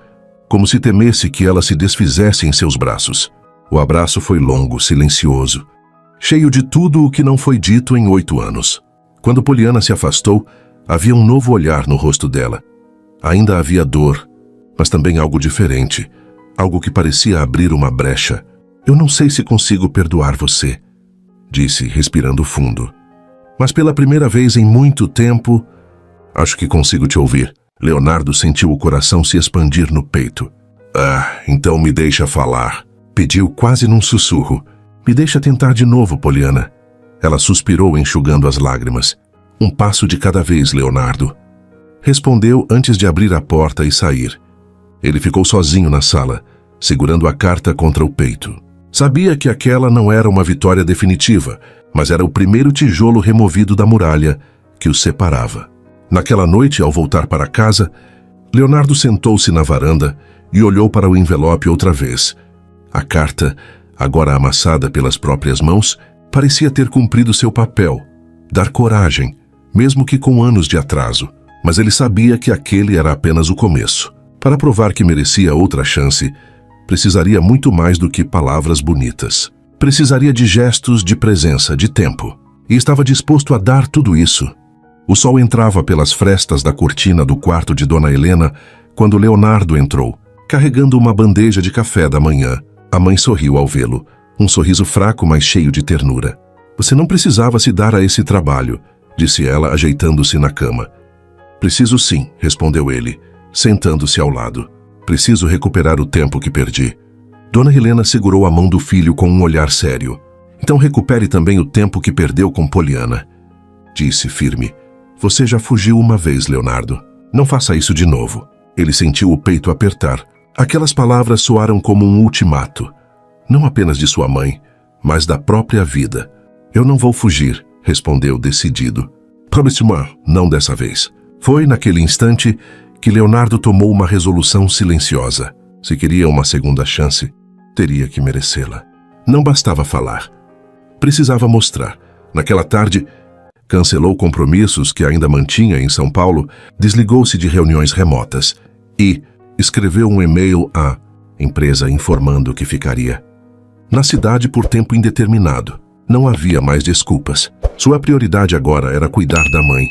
S1: como se temesse que ela se desfizesse em seus braços. O abraço foi longo, silencioso, cheio de tudo o que não foi dito em 8 anos. Quando Poliana se afastou, havia um novo olhar no rosto dela. Ainda havia dor, mas também algo diferente, algo que parecia abrir uma brecha. Eu não sei se consigo perdoar você, disse, respirando fundo. Mas pela primeira vez em muito tempo, acho que consigo te ouvir. Leonardo sentiu o coração se expandir no peito. Então me deixa falar, pediu quase num sussurro. Me deixa tentar de novo, Poliana. Ela suspirou, enxugando as lágrimas. Um passo de cada vez, Leonardo. Respondeu antes de abrir a porta e sair. Ele ficou sozinho na sala, segurando a carta contra o peito. Sabia que aquela não era uma vitória definitiva, mas era o primeiro tijolo removido da muralha que os separava. Naquela noite, ao voltar para casa, Leonardo sentou-se na varanda e olhou para o envelope outra vez. A carta, agora amassada pelas próprias mãos, parecia ter cumprido seu papel, dar coragem, mesmo que com anos de atraso. Mas ele sabia que aquele era apenas o começo. Para provar que merecia outra chance, precisaria muito mais do que palavras bonitas. Precisaria de gestos, de presença, de tempo. E estava disposto a dar tudo isso. O sol entrava pelas frestas da cortina do quarto de Dona Helena quando Leonardo entrou, carregando uma bandeja de café da manhã. A mãe sorriu ao vê-lo, um sorriso fraco, mas cheio de ternura. Você não precisava se dar a esse trabalho, disse ela, ajeitando-se na cama. Preciso sim, respondeu ele, sentando-se ao lado. Preciso recuperar o tempo que perdi. Dona Helena segurou a mão do filho com um olhar sério. Então recupere também o tempo que perdeu com Poliana, disse firme. Você já fugiu uma vez, Leonardo. Não faça isso de novo. Ele sentiu o peito apertar. Aquelas palavras soaram como um ultimato. Não apenas de sua mãe, mas da própria vida. Eu não vou fugir, respondeu decidido. Promise-moi, não dessa vez. Foi naquele instante que Leonardo tomou uma resolução silenciosa. Se queria uma segunda chance, teria que merecê-la. Não bastava falar. Precisava mostrar. Naquela tarde, cancelou compromissos que ainda mantinha em São Paulo, desligou-se de reuniões remotas e escreveu um e-mail à empresa informando que ficaria na cidade por tempo indeterminado. Não havia mais desculpas. Sua prioridade agora era cuidar da mãe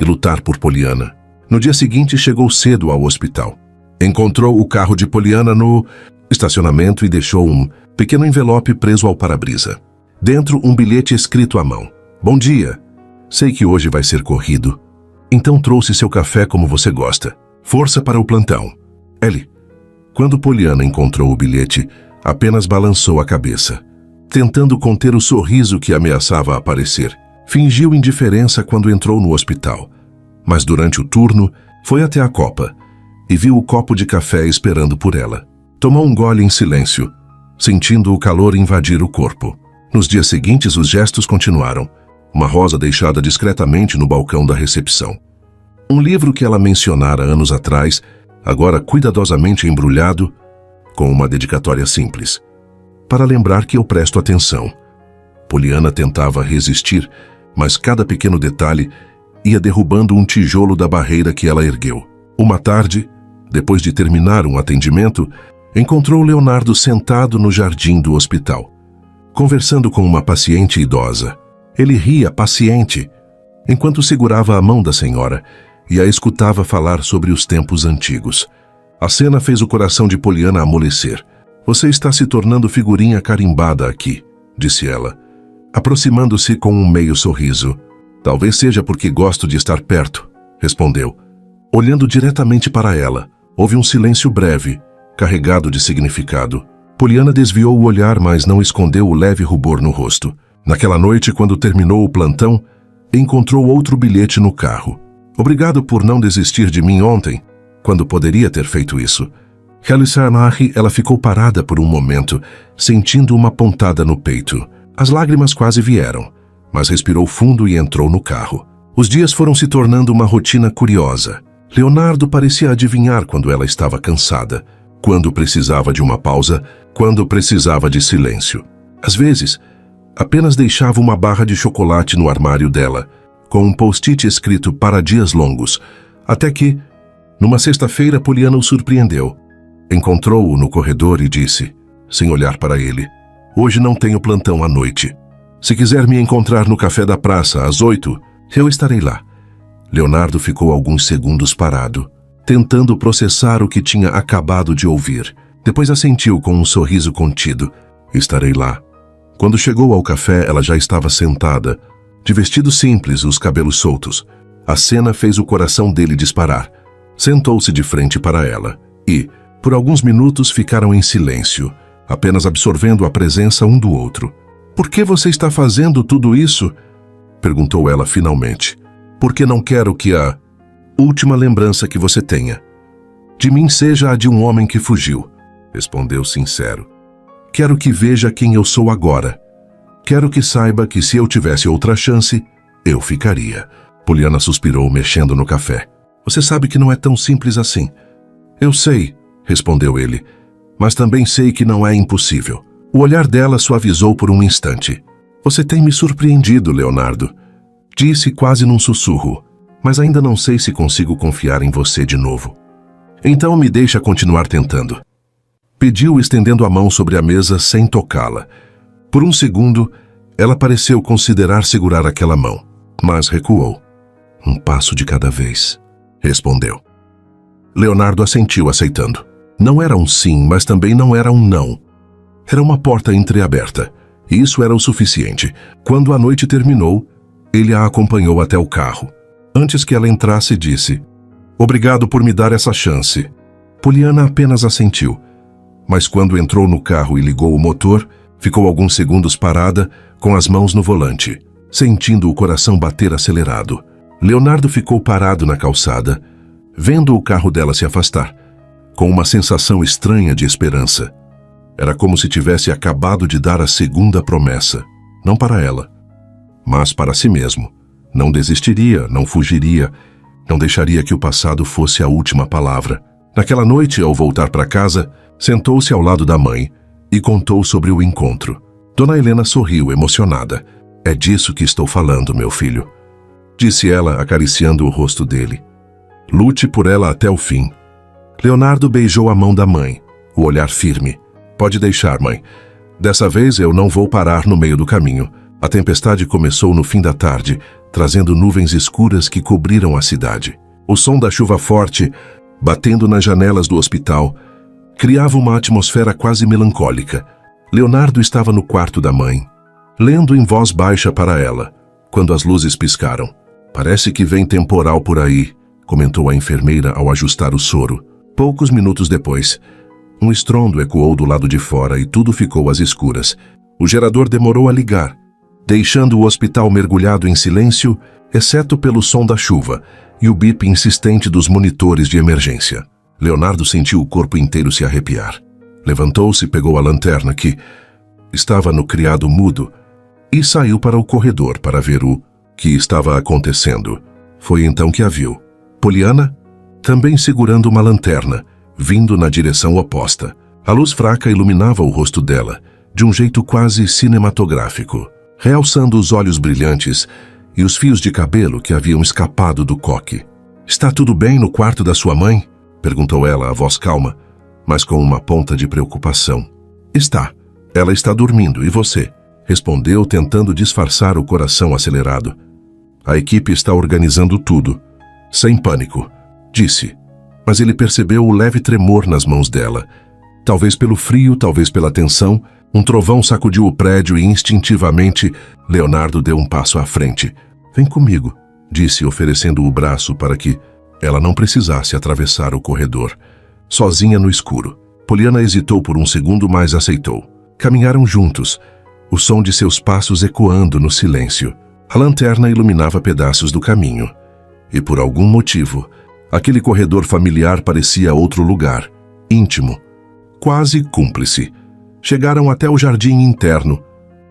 S1: e lutar por Poliana. No dia seguinte, chegou cedo ao hospital. Encontrou o carro de Poliana no estacionamento e deixou um pequeno envelope preso ao para-brisa. Dentro, um bilhete escrito à mão. Bom dia. Sei que hoje vai ser corrido. Então trouxe seu café como você gosta. Força para o plantão. Ellie. Quando Poliana encontrou o bilhete, apenas balançou a cabeça, tentando conter o sorriso que ameaçava aparecer. Fingiu indiferença quando entrou no hospital, mas durante o turno foi até a copa e viu o copo de café esperando por ela. Tomou um gole em silêncio, sentindo o calor invadir o corpo. Nos dias seguintes, os gestos continuaram. Uma rosa deixada discretamente no balcão da recepção. Um livro que ela mencionara anos atrás, agora cuidadosamente embrulhado, com uma dedicatória simples. Para lembrar que eu presto atenção. Poliana tentava resistir, mas cada pequeno detalhe ia derrubando um tijolo da barreira que ela ergueu. Uma tarde, depois de terminar um atendimento, encontrou Leonardo sentado no jardim do hospital, conversando com uma paciente idosa. Ele ria, paciente, enquanto segurava a mão da senhora e a escutava falar sobre os tempos antigos. A cena fez o coração de Poliana amolecer. Você está se tornando figurinha carimbada aqui, disse ela, aproximando-se com um meio sorriso. Talvez seja porque gosto de estar perto, respondeu. Olhando diretamente para ela, houve um silêncio breve, carregado de significado. Poliana desviou o olhar, mas não escondeu o leve rubor no rosto. Naquela noite, quando terminou o plantão, encontrou outro bilhete no carro. Obrigado por não desistir de mim ontem, quando poderia ter feito isso. Ela ficou parada por um momento, sentindo uma pontada no peito. As lágrimas quase vieram, mas respirou fundo e entrou no carro. Os dias foram se tornando uma rotina curiosa. Leonardo parecia adivinhar quando ela estava cansada, quando precisava de uma pausa, quando precisava de silêncio. Às vezes, apenas deixava uma barra de chocolate no armário dela, com um post-it escrito para dias longos, até que, numa sexta-feira, Poliana o surpreendeu. Encontrou-o no corredor e disse, sem olhar para ele, "Hoje não tenho plantão à noite. Se quiser me encontrar no café da praça às 8, eu estarei lá." Leonardo ficou alguns segundos parado, tentando processar o que tinha acabado de ouvir. Depois assentiu com um sorriso contido. "Estarei lá." Quando chegou ao café, ela já estava sentada, de vestido simples, os cabelos soltos. A cena fez o coração dele disparar. Sentou-se de frente para ela e, por alguns minutos, ficaram em silêncio, apenas absorvendo a presença um do outro. "Por que você está fazendo tudo isso?" perguntou ela finalmente. "Porque não quero que a última lembrança que você tenha de mim seja a de um homem que fugiu", respondeu sincero. "Quero que veja quem eu sou agora. Quero que saiba que se eu tivesse outra chance, eu ficaria." Poliana suspirou, mexendo no café. "Você sabe que não é tão simples assim." "Eu sei", respondeu ele, "mas também sei que não é impossível." O olhar dela suavizou por um instante. "Você tem me surpreendido, Leonardo", disse quase num sussurro, "mas ainda não sei se consigo confiar em você de novo." "Então me deixa continuar tentando", pediu, estendendo a mão sobre a mesa sem tocá-la. Por um segundo, ela pareceu considerar segurar aquela mão, mas recuou. "Um passo de cada vez", respondeu. Leonardo assentiu, aceitando. Não era um sim, mas também não era um não. Era uma porta entreaberta, e isso era o suficiente. Quando a noite terminou, ele a acompanhou até o carro. Antes que ela entrasse, disse, "Obrigado por me dar essa chance." Poliana apenas assentiu, mas quando entrou no carro e ligou o motor, ficou alguns segundos parada, com as mãos no volante, sentindo o coração bater acelerado. Leonardo ficou parado na calçada, vendo o carro dela se afastar, com uma sensação estranha de esperança. Era como se tivesse acabado de dar a segunda promessa, não para ela, mas para si mesmo. Não desistiria, não fugiria, não deixaria que o passado fosse a última palavra. Naquela noite, ao voltar para casa, sentou-se ao lado da mãe e contou sobre o encontro. Dona Helena sorriu, emocionada. "É disso que estou falando, meu filho", disse ela, acariciando o rosto dele. "Lute por ela até o fim." Leonardo beijou a mão da mãe, o olhar firme. "Pode deixar, mãe. Dessa vez eu não vou parar no meio do caminho." A tempestade começou no fim da tarde, trazendo nuvens escuras que cobriram a cidade. O som da chuva forte, batendo nas janelas do hospital, criava uma atmosfera quase melancólica. Leonardo estava no quarto da mãe, lendo em voz baixa para ela, quando as luzes piscaram. "Parece que vem temporal por aí", comentou a enfermeira ao ajustar o soro. Poucos minutos depois, um estrondo ecoou do lado de fora e tudo ficou às escuras. O gerador demorou a ligar, deixando o hospital mergulhado em silêncio, exceto pelo som da chuva e o bip insistente dos monitores de emergência. Leonardo sentiu o corpo inteiro se arrepiar. Levantou-se, pegou a lanterna que estava no criado mudo e saiu para o corredor para ver o que estava acontecendo. Foi então que a viu. Poliana, também segurando uma lanterna, vindo na direção oposta. A luz fraca iluminava o rosto dela, de um jeito quase cinematográfico, realçando os olhos brilhantes e os fios de cabelo que haviam escapado do coque. "Está tudo bem no quarto da sua mãe?" perguntou ela, a voz calma, mas com uma ponta de preocupação. "Está. Ela está dormindo, e você?" respondeu, tentando disfarçar o coração acelerado. "A equipe está organizando tudo." "Sem pânico", disse, mas ele percebeu o leve tremor nas mãos dela. Talvez pelo frio, talvez pela tensão, um trovão sacudiu o prédio e instintivamente Leonardo deu um passo à frente. "Vem comigo", disse, oferecendo o braço para que ela não precisasse atravessar o corredor. Sozinha no escuro. Poliana hesitou por um segundo, mas aceitou. Caminharam juntos, o som de seus passos ecoando no silêncio. A lanterna iluminava pedaços do caminho. E por algum motivo, aquele corredor familiar parecia outro lugar, íntimo, quase cúmplice. Chegaram até o jardim interno,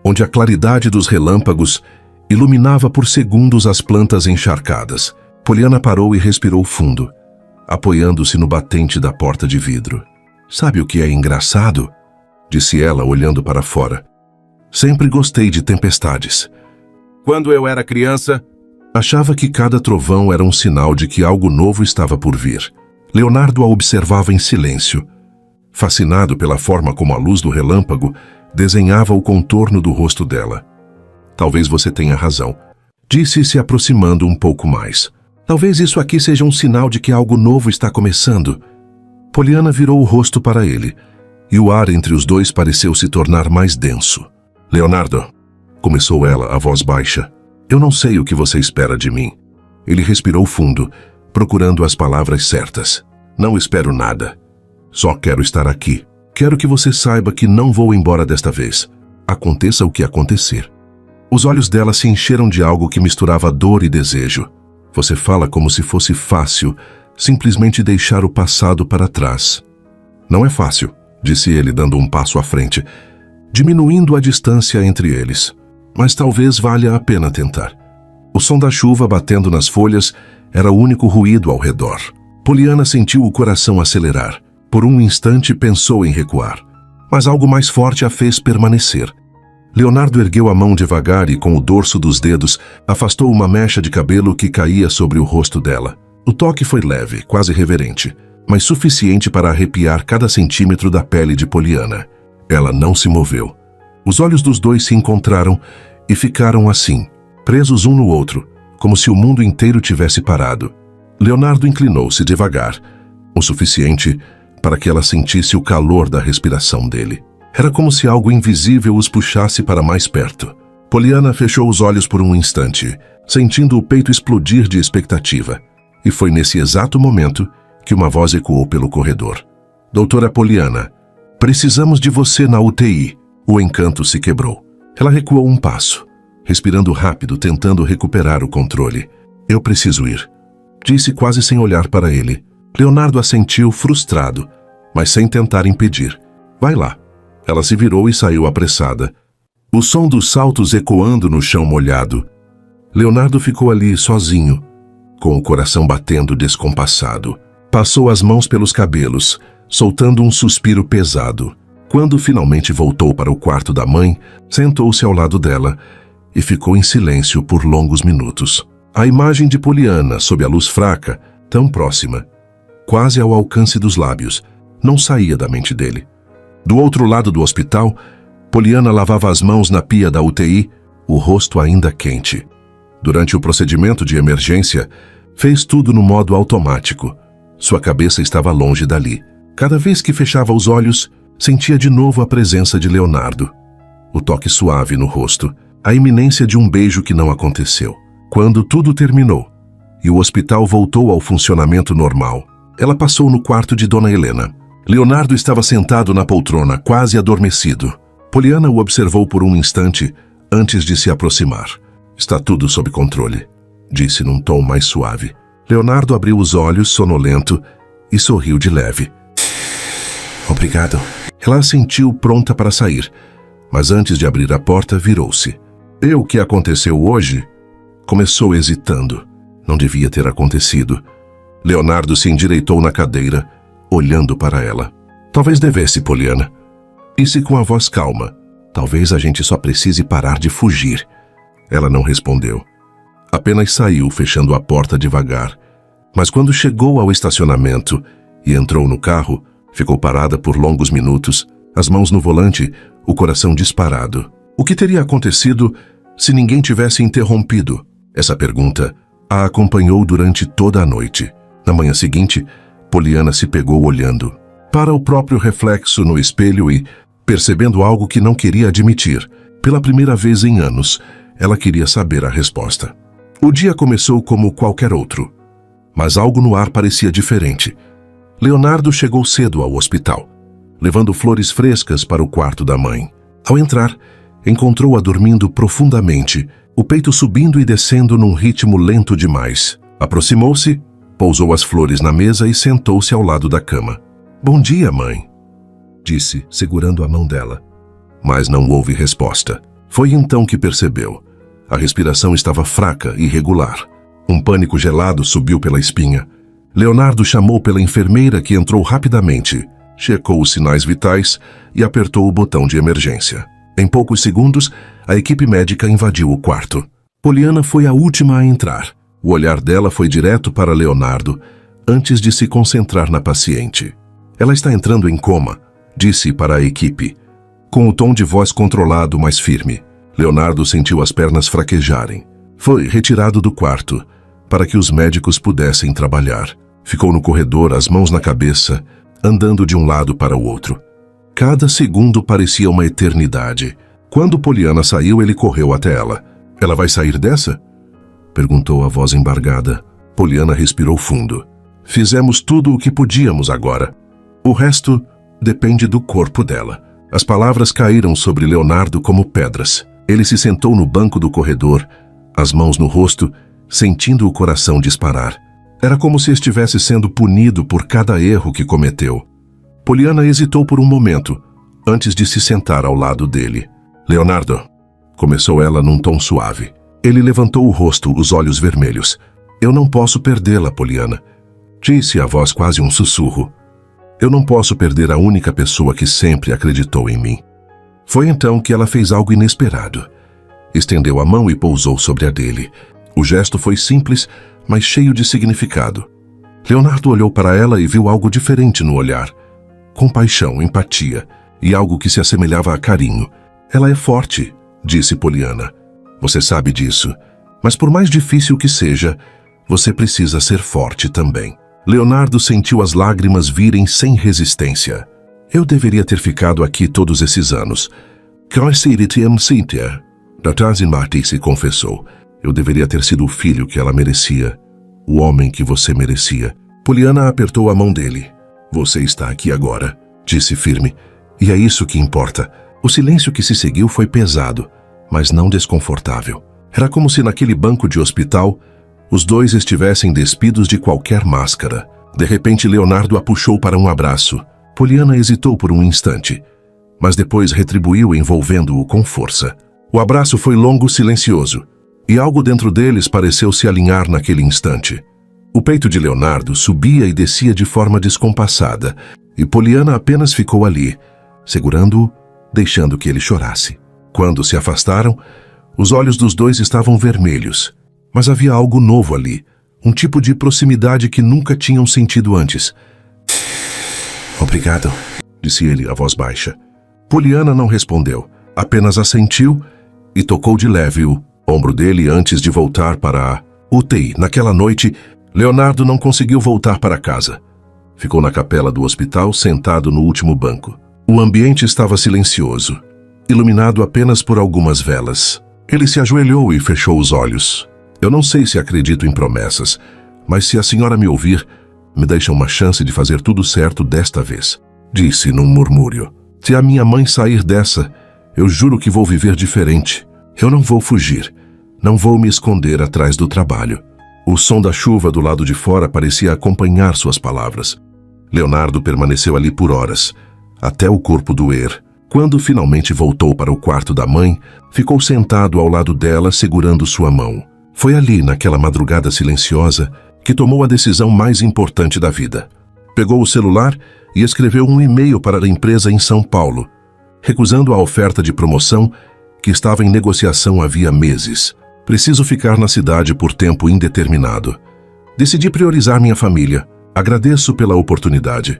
S1: onde a claridade dos relâmpagos iluminava por segundos as plantas encharcadas. Poliana parou e respirou fundo, apoiando-se no batente da porta de vidro. "Sabe o que é engraçado?" disse ela, olhando para fora. "Sempre gostei de tempestades. Quando eu era criança, achava que cada trovão era um sinal de que algo novo estava por vir." Leonardo a observava em silêncio, fascinado pela forma como a luz do relâmpago desenhava o contorno do rosto dela. "Talvez você tenha razão", disse, se aproximando um pouco mais. "Talvez isso aqui seja um sinal de que algo novo está começando." Poliana virou o rosto para ele, e o ar entre os dois pareceu se tornar mais denso. "Leonardo", começou ela, a voz baixa, "eu não sei o que você espera de mim." Ele respirou fundo, procurando as palavras certas. "Não espero nada. Só quero estar aqui. Quero que você saiba que não vou embora desta vez, aconteça o que acontecer." Os olhos dela se encheram de algo que misturava dor e desejo. "Você fala como se fosse fácil simplesmente deixar o passado para trás." "Não é fácil", disse ele, dando um passo à frente, diminuindo a distância entre eles. "Mas talvez valha a pena tentar." O som da chuva batendo nas folhas era o único ruído ao redor. Poliana sentiu o coração acelerar. Por um instante pensou em recuar, mas algo mais forte a fez permanecer. Leonardo ergueu a mão devagar e, com o dorso dos dedos, afastou uma mecha de cabelo que caía sobre o rosto dela. O toque foi leve, quase reverente, mas suficiente para arrepiar cada centímetro da pele de Poliana. Ela não se moveu. Os olhos dos dois se encontraram e ficaram assim, presos um no outro, como se o mundo inteiro tivesse parado. Leonardo inclinou-se devagar, o suficiente para que ela sentisse o calor da respiração dele. Era como se algo invisível os puxasse para mais perto. Poliana fechou os olhos por um instante, sentindo o peito explodir de expectativa. E foi nesse exato momento que uma voz ecoou pelo corredor. "Doutora Poliana, precisamos de você na UTI." O encanto se quebrou. Ela recuou um passo, respirando rápido, tentando recuperar o controle. "Eu preciso ir", disse quase sem olhar para ele. Leonardo assentiu, frustrado, mas sem tentar impedir. "Vai lá." Ela se virou e saiu apressada, o som dos saltos ecoando no chão molhado. Leonardo ficou ali sozinho, com o coração batendo descompassado. Passou as mãos pelos cabelos, soltando um suspiro pesado. Quando finalmente voltou para o quarto da mãe, sentou-se ao lado dela e ficou em silêncio por longos minutos. A imagem de Poliana, sob a luz fraca, tão próxima, quase ao alcance dos lábios, não saía da mente dele. Do outro lado do hospital, Poliana lavava as mãos na pia da UTI, o rosto ainda quente. Durante o procedimento de emergência, fez tudo no modo automático. Sua cabeça estava longe dali. Cada vez que fechava os olhos, sentia de novo a presença de Leonardo. O toque suave no rosto, a iminência de um beijo que não aconteceu. Quando tudo terminou e o hospital voltou ao funcionamento normal, ela passou no quarto de Dona Helena. Leonardo estava sentado na poltrona, quase adormecido. Poliana o observou por um instante antes de se aproximar. "Está tudo sob controle", disse num tom mais suave. Leonardo abriu os olhos, sonolento, e sorriu de leve. "Obrigado." Ela assentiu, pronta para sair, mas antes de abrir a porta, virou-se. "E o que aconteceu hoje?" Começou hesitando. Não devia ter acontecido. Leonardo se endireitou na cadeira, olhando para ela. "Talvez devesse, Poliana." Disse com a voz calma. "Talvez a gente só precise parar de fugir." Ela não respondeu. Apenas saiu, fechando a porta devagar. Mas quando chegou ao estacionamento e entrou no carro, ficou parada por longos minutos, as mãos no volante, o coração disparado. O que teria acontecido se ninguém tivesse interrompido? Essa pergunta a acompanhou durante toda a noite. Na manhã seguinte, Poliana se pegou olhando para o próprio reflexo no espelho e, percebendo algo que não queria admitir, pela primeira vez em anos, ela queria saber a resposta. O dia começou como qualquer outro, mas algo no ar parecia diferente. Leonardo chegou cedo ao hospital, levando flores frescas para o quarto da mãe. Ao entrar, encontrou-a dormindo profundamente, o peito subindo e descendo num ritmo lento demais. Aproximou-se, pousou as flores na mesa e sentou-se ao lado da cama. "Bom dia, mãe", disse, segurando a mão dela. Mas não houve resposta. Foi então que percebeu. A respiração estava fraca e irregular. Um pânico gelado subiu pela espinha. Leonardo chamou pela enfermeira, que entrou rapidamente, checou os sinais vitais e apertou o botão de emergência. Em poucos segundos, a equipe médica invadiu o quarto. Poliana foi a última a entrar. O olhar dela foi direto para Leonardo, antes de se concentrar na paciente. Ela está entrando em coma, disse para a equipe, com o tom de voz controlado, mas firme. Leonardo sentiu as pernas fraquejarem. Foi retirado do quarto, para que os médicos pudessem trabalhar. Ficou no corredor, as mãos na cabeça, andando de um lado para o outro. Cada segundo parecia uma eternidade. Quando Poliana saiu, ele correu até ela. "Ela vai sair dessa?" perguntou a voz embargada. Poliana respirou fundo. "Fizemos tudo o que podíamos agora. O resto depende do corpo dela." As palavras caíram sobre Leonardo como pedras. Ele se sentou no banco do corredor, as mãos no rosto, sentindo o coração disparar. Era como se estivesse sendo punido por cada erro que cometeu. Poliana hesitou por um momento, antes de se sentar ao lado dele. "Leonardo", começou ela num tom suave. Ele levantou o rosto, os olhos vermelhos. "Eu não posso perdê-la, Poliana", disse a voz quase um sussurro. "Eu não posso perder a única pessoa que sempre acreditou em mim." Foi então que ela fez algo inesperado. Estendeu a mão e pousou sobre a dele. O gesto foi simples, mas cheio de significado. Leonardo olhou para ela e viu algo diferente no olhar. Compaixão, empatia e algo que se assemelhava a carinho. "Ela é forte", disse Poliana. "Você sabe disso. Mas por mais difícil que seja, você precisa ser forte também." Leonardo sentiu as lágrimas virem sem resistência. "Eu deveria ter ficado aqui todos esses anos." Cynthia, Dr. Marty se confessou. "Eu deveria ter sido o filho que ela merecia, o homem que você merecia." Poliana apertou a mão dele. "Você está aqui agora", disse firme. "E é isso que importa." O silêncio que se seguiu foi pesado, mas não desconfortável. Era como se naquele banco de hospital, os dois estivessem despidos de qualquer máscara. De repente, Leonardo a puxou para um abraço. Poliana hesitou por um instante, mas depois retribuiu envolvendo-o com força. O abraço foi longo, silencioso, e algo dentro deles pareceu se alinhar naquele instante. O peito de Leonardo subia e descia de forma descompassada, e Poliana apenas ficou ali, segurando-o, deixando que ele chorasse. Quando se afastaram, os olhos dos dois estavam vermelhos, mas havia algo novo ali, um tipo de proximidade que nunca tinham sentido antes. "Obrigado", disse ele, a voz baixa. Poliana não respondeu, apenas assentiu e tocou de leve o ombro dele antes de voltar para a UTI. Naquela noite, Leonardo não conseguiu voltar para casa. Ficou na capela do hospital, sentado no último banco. O ambiente estava silencioso, iluminado apenas por algumas velas. Ele se ajoelhou e fechou os olhos. "Eu não sei se acredito em promessas, mas se a senhora me ouvir, me deixa uma chance de fazer tudo certo desta vez", disse num murmúrio. "Se a minha mãe sair dessa, eu juro que vou viver diferente. Eu não vou fugir. Não vou me esconder atrás do trabalho." O som da chuva do lado de fora parecia acompanhar suas palavras. Leonardo permaneceu ali por horas, até o corpo doer. Quando finalmente voltou para o quarto da mãe, ficou sentado ao lado dela, segurando sua mão. Foi ali, naquela madrugada silenciosa, que tomou a decisão mais importante da vida. Pegou o celular e escreveu um e-mail para a empresa em São Paulo, recusando a oferta de promoção que estava em negociação havia meses. "Preciso ficar na cidade por tempo indeterminado. Decidi priorizar minha família. Agradeço pela oportunidade."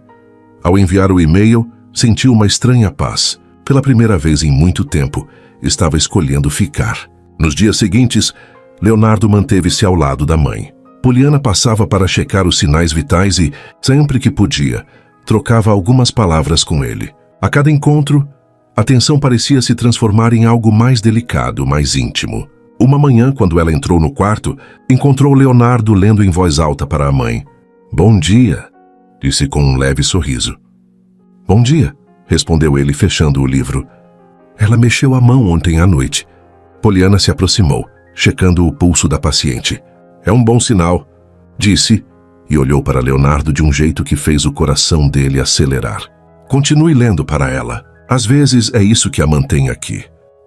S1: Ao enviar o e-mail, sentiu uma estranha paz. Pela primeira vez em muito tempo, estava escolhendo ficar. Nos dias seguintes, Leonardo manteve-se ao lado da mãe. Poliana passava para checar os sinais vitais e, sempre que podia, trocava algumas palavras com ele. A cada encontro, a tensão parecia se transformar em algo mais delicado, mais íntimo. Uma manhã, quando ela entrou no quarto, encontrou Leonardo lendo em voz alta para a mãe. "Bom dia", disse com um leve sorriso. "Bom dia", respondeu ele, fechando o livro. "Ela mexeu a mão ontem à noite." Poliana se aproximou, checando o pulso da paciente. "É um bom sinal", disse, e olhou para Leonardo de um jeito que fez o coração dele acelerar. "Continue lendo para ela. Às vezes é isso que a mantém aqui."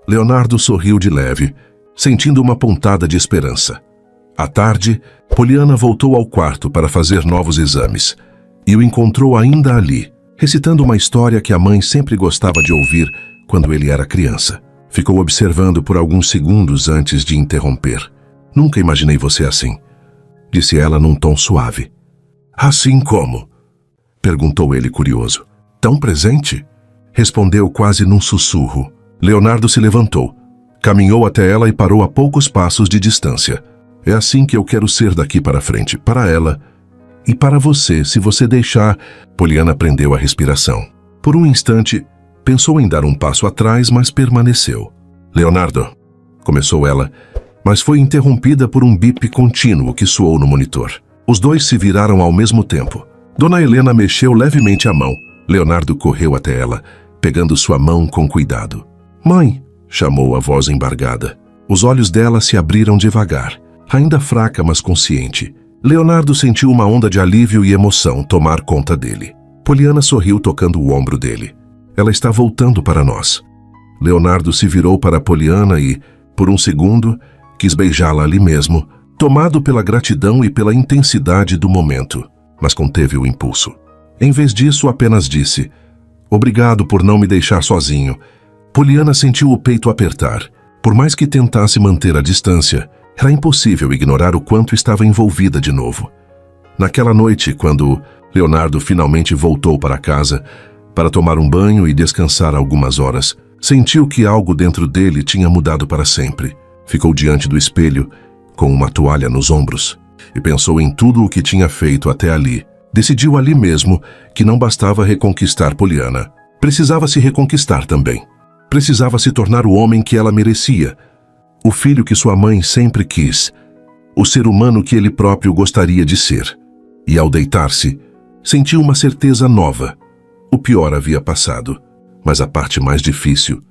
S1: Leonardo sorriu de leve, sentindo uma pontada de esperança. À tarde, Poliana voltou ao quarto para fazer novos exames e o encontrou ainda ali, recitando uma história que a mãe sempre gostava de ouvir quando ele era criança. Ficou observando por alguns segundos antes de interromper. Nunca imaginei você assim, disse ela num tom suave. Assim como? Perguntou ele curioso. Tão presente? Respondeu quase num sussurro. Leonardo se levantou, caminhou até ela e parou a poucos passos de distância. É assim que eu quero ser daqui para frente, para ela e para você, se você deixar... Poliana prendeu a respiração. Por um instante, pensou em dar um passo atrás, mas permaneceu. Leonardo, começou ela, mas foi interrompida por um bip contínuo que soou no monitor. Os dois se viraram ao mesmo tempo. Dona Helena mexeu levemente a mão. Leonardo correu até ela, pegando sua mão com cuidado. Mãe, chamou a voz embargada. Os olhos dela se abriram devagar, ainda fraca, mas consciente. Leonardo sentiu uma onda de alívio e emoção tomar conta dele. Poliana sorriu tocando o ombro dele. Ela está voltando para nós. Leonardo se virou para Poliana e, por um segundo, quis beijá-la ali mesmo, tomado pela gratidão e pela intensidade do momento, mas conteve o impulso. Em vez disso, apenas disse: Obrigado por não me deixar sozinho. Poliana sentiu o peito apertar. Por mais que tentasse manter a distância, era impossível ignorar o quanto estava envolvida de novo. Naquela noite, quando Leonardo finalmente voltou para casa para tomar um banho e descansar algumas horas, sentiu que algo dentro dele tinha mudado para sempre. Ficou diante do espelho, com uma toalha nos ombros, e pensou em tudo o que tinha feito até ali. Decidiu ali mesmo que não bastava reconquistar Poliana. Precisava se reconquistar também. Precisava se tornar o homem que ela merecia, o filho que sua mãe sempre quis, o ser humano que ele próprio gostaria de ser. E ao deitar-se, sentiu uma certeza nova. O pior havia passado, mas a parte mais difícil,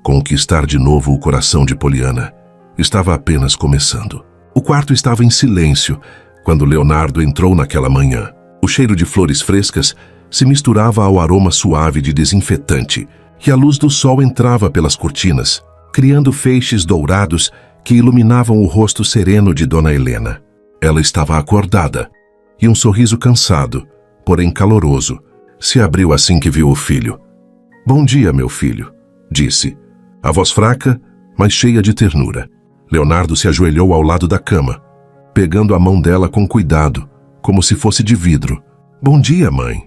S1: conquistar de novo o coração de Poliana, estava apenas começando. O quarto estava em silêncio quando Leonardo entrou naquela manhã. O cheiro de flores frescas se misturava ao aroma suave de desinfetante, e a luz do sol entrava pelas cortinas, criando feixes dourados que iluminavam o rosto sereno de Dona Helena. Ela estava acordada, e um sorriso cansado, porém caloroso, se abriu assim que viu o filho. Bom dia, meu filho, disse, a voz fraca, mas cheia de ternura. Leonardo se ajoelhou ao lado da cama, pegando a mão dela com cuidado, como se fosse de vidro. Bom dia, mãe.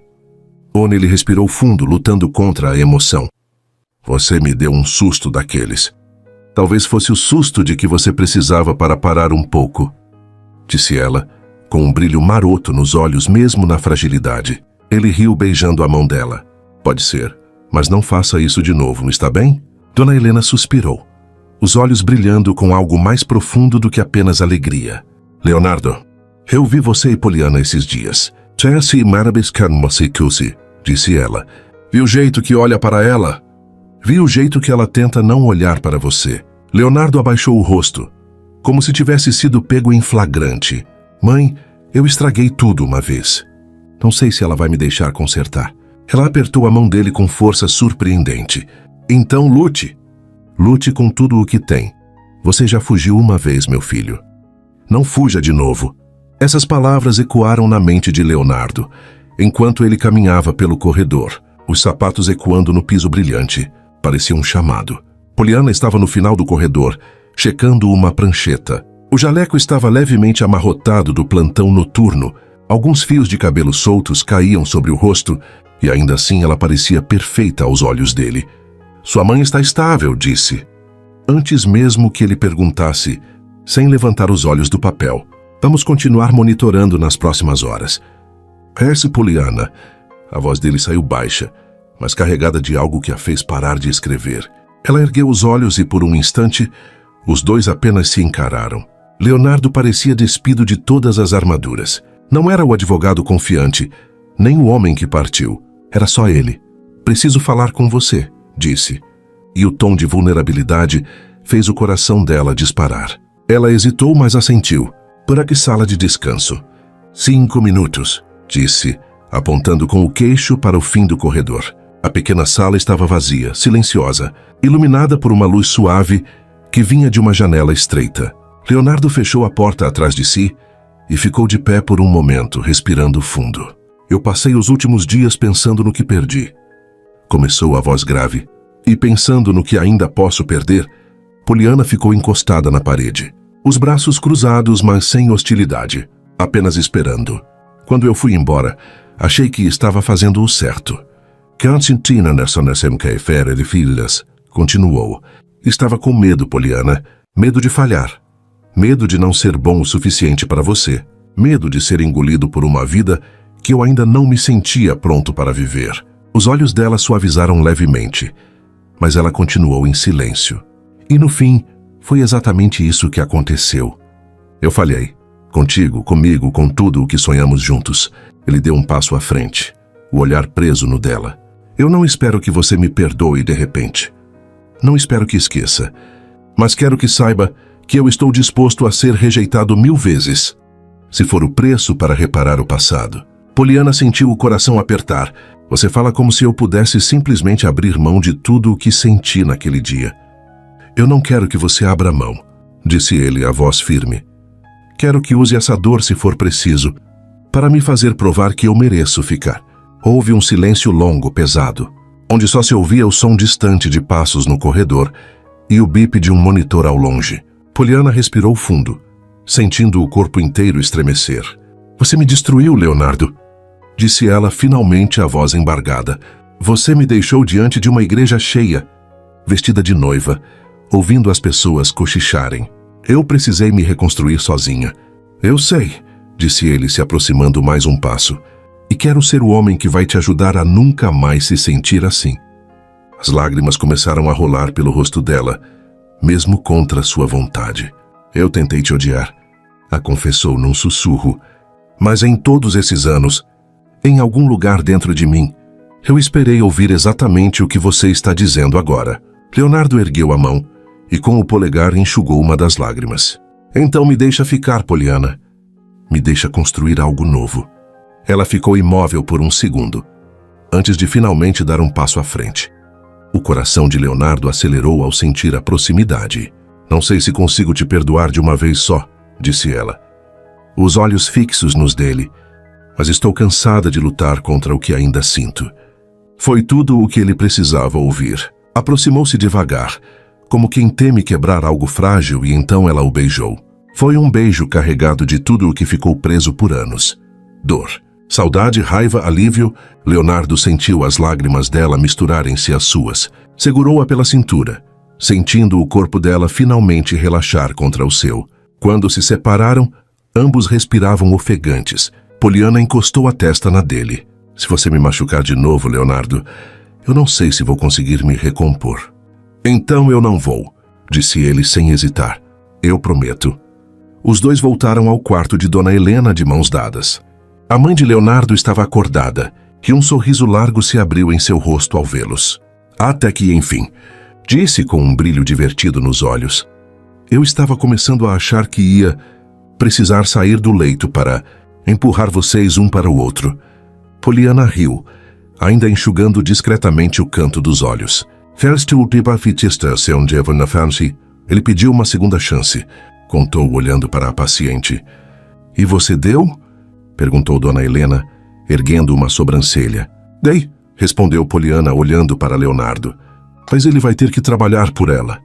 S1: Ele respirou fundo, lutando contra a emoção. Você me deu um susto daqueles. Talvez fosse o susto de que você precisava para parar um pouco, disse ela, com um brilho maroto nos olhos mesmo na fragilidade. Ele riu beijando a mão dela. Pode ser, mas não faça isso de novo, está bem? Dona Helena suspirou, os olhos brilhando com algo mais profundo do que apenas alegria. Leonardo, eu vi você e Poliana esses dias. Chelsea Marabiscanmosikusi, disse ela. Vi o jeito que olha para ela. Vi o jeito que ela tenta não olhar para você. Leonardo abaixou o rosto, como se tivesse sido pego em flagrante. Mãe, eu estraguei tudo uma vez. Não sei se ela vai me deixar consertar. Ela apertou a mão dele com força surpreendente. Então lute. Lute com tudo o que tem. Você já fugiu uma vez, meu filho. Não fuja de novo. Essas palavras ecoaram na mente de Leonardo, enquanto ele caminhava pelo corredor, os sapatos ecoando no piso brilhante. Parecia um chamado. Poliana estava no final do corredor, checando uma prancheta. O jaleco estava levemente amarrotado do plantão noturno. Alguns fios de cabelo soltos caíam sobre o rosto, e ainda assim ela parecia perfeita aos olhos dele. Sua mãe está estável, disse. Antes mesmo que ele perguntasse, sem levantar os olhos do papel. Vamos continuar monitorando nas próximas horas. Poliana. A voz dele saiu baixa, mas carregada de algo que a fez parar de escrever. Ela ergueu os olhos e, por um instante, os dois apenas se encararam. Leonardo parecia despido de todas as armaduras. Não era o advogado confiante, nem o homem que partiu. Era só ele. Preciso falar com você, disse. E o tom de vulnerabilidade fez o coração dela disparar. Ela hesitou, mas assentiu. Para que sala de descanso? 5 minutos, disse, apontando com o queixo para o fim do corredor. A pequena sala estava vazia, silenciosa, iluminada por uma luz suave que vinha de uma janela estreita. Leonardo fechou a porta atrás de si e ficou de pé por um momento, respirando fundo. Eu passei os últimos dias pensando no que perdi. Começou a voz grave. E pensando no que ainda posso perder, Poliana ficou encostada na parede. Os braços cruzados, mas sem hostilidade, apenas esperando. Quando eu fui embora, achei que estava fazendo o certo. Constantina Nessonesmk Fere de Filhas, continuou. Estava com medo, Poliana. Medo de falhar. Medo de não ser bom o suficiente para você. Medo de ser engolido por uma vida que eu ainda não me sentia pronto para viver. Os olhos dela suavizaram levemente, mas ela continuou em silêncio. E no fim, foi exatamente isso que aconteceu. Eu falhei. Contigo, comigo, com tudo o que sonhamos juntos. Ele deu um passo à frente, o olhar preso no dela. Eu não espero que você me perdoe de repente. Não espero que esqueça. Mas quero que saiba que eu estou disposto a ser rejeitado 1000 vezes, se for o preço para reparar o passado. Poliana sentiu o coração apertar. Você fala como se eu pudesse simplesmente abrir mão de tudo o que senti naquele dia. Eu não quero que você abra mão, disse ele, a voz firme. Quero que use essa dor se for preciso, para me fazer provar que eu mereço ficar. Houve um silêncio longo, pesado, onde só se ouvia o som distante de passos no corredor e o bip de um monitor ao longe. Poliana respirou fundo, sentindo o corpo inteiro estremecer. Você me destruiu, Leonardo, disse ela, finalmente, a voz embargada. Você me deixou diante de uma igreja cheia, vestida de noiva, ouvindo as pessoas cochicharem. Eu precisei me reconstruir sozinha. Eu sei, disse ele, se aproximando mais um passo. E quero ser o homem que vai te ajudar a nunca mais se sentir assim. As lágrimas começaram a rolar pelo rosto dela, mesmo contra sua vontade. Eu tentei te odiar, a confessou num sussurro. Mas em todos esses anos, em algum lugar dentro de mim, eu esperei ouvir exatamente o que você está dizendo agora. Leonardo ergueu a mão e com o polegar enxugou uma das lágrimas. Então me deixa ficar, Poliana. Me deixa construir algo novo. Ela ficou imóvel por um segundo, antes de finalmente dar um passo à frente. O coração de Leonardo acelerou ao sentir a proximidade. Não sei se consigo te perdoar de uma vez só, disse ela, os olhos fixos nos dele, mas estou cansada de lutar contra o que ainda sinto. Foi tudo o que ele precisava ouvir. Aproximou-se devagar, como quem teme quebrar algo frágil, e então ela o beijou. Foi um beijo carregado de tudo o que ficou preso por anos. Dor, saudade, raiva, alívio. Leonardo sentiu as lágrimas dela misturarem-se às suas. Segurou-a pela cintura, sentindo o corpo dela finalmente relaxar contra o seu. Quando se separaram, ambos respiravam ofegantes. Poliana encostou a testa na dele. Se você me machucar de novo, Leonardo, eu não sei se vou conseguir me recompor. Então eu não vou, disse ele sem hesitar. Eu prometo. Os dois voltaram ao quarto de Dona Helena de mãos dadas. A mãe de Leonardo estava acordada e um sorriso largo se abriu em seu rosto ao vê-los. Até que, enfim, disse com um brilho divertido nos olhos. Eu estava começando a achar que ia precisar sair do leito para empurrar vocês um para o outro. Poliana riu, ainda enxugando discretamente o canto dos olhos. Ele pediu uma segunda chance, contou olhando para a paciente. E você deu? Perguntou Dona Helena, erguendo uma sobrancelha. Dei, respondeu Poliana olhando para Leonardo. Mas ele vai ter que trabalhar por ela.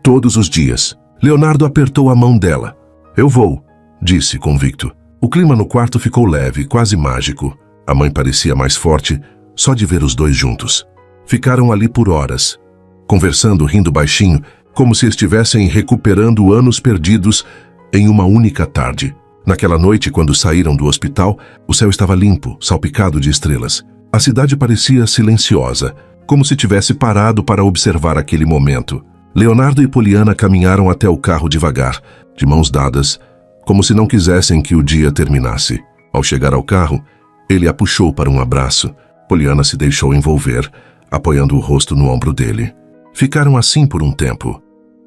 S1: Todos os dias. Leonardo apertou a mão dela. Eu vou, disse convicto. O clima no quarto ficou leve, quase mágico. A mãe parecia mais forte, só de ver os dois juntos. Ficaram ali por horas, conversando, rindo baixinho, como se estivessem recuperando anos perdidos em uma única tarde. Naquela noite, quando saíram do hospital, o céu estava limpo, salpicado de estrelas. A cidade parecia silenciosa, como se tivesse parado para observar aquele momento. Leonardo e Poliana caminharam até o carro devagar, de mãos dadas, como se não quisessem que o dia terminasse. Ao chegar ao carro, ele a puxou para um abraço. Poliana se deixou envolver, apoiando o rosto no ombro dele. Ficaram assim por um tempo,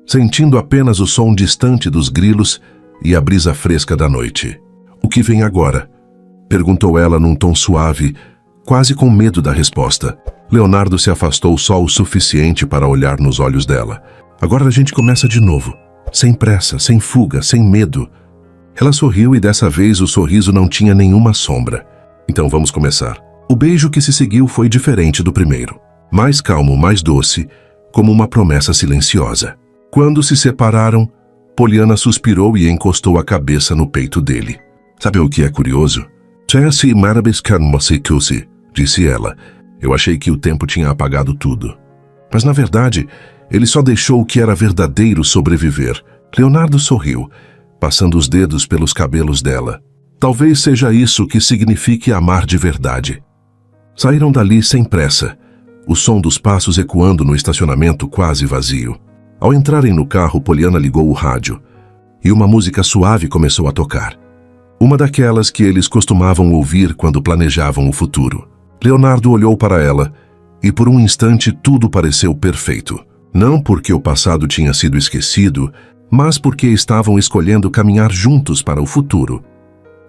S1: sentindo apenas o som distante dos grilos e a brisa fresca da noite. O que vem agora? Perguntou ela num tom suave, quase com medo da resposta. Leonardo se afastou só o suficiente para olhar nos olhos dela. Agora a gente começa de novo. Sem pressa, sem fuga, sem medo. Ela sorriu e dessa vez o sorriso não tinha nenhuma sombra. Então vamos começar. O beijo que se seguiu foi diferente do primeiro. Mais calmo, mais doce, como uma promessa silenciosa. Quando se separaram, Poliana suspirou e encostou a cabeça no peito dele. Sabe o que é curioso? "Chance marabiscan mosikusi", disse ela. Eu achei que o tempo tinha apagado tudo. Mas na verdade, ele só deixou o que era verdadeiro sobreviver. Leonardo sorriu, passando os dedos pelos cabelos dela. Talvez seja isso que signifique amar de verdade. Saíram dali sem pressa, o som dos passos ecoando no estacionamento quase vazio. Ao entrarem no carro, Poliana ligou o rádio e uma música suave começou a tocar. Uma daquelas que eles costumavam ouvir quando planejavam o futuro. Leonardo olhou para ela e por um instante tudo pareceu perfeito. Não porque o passado tinha sido esquecido, mas porque estavam escolhendo caminhar juntos para o futuro.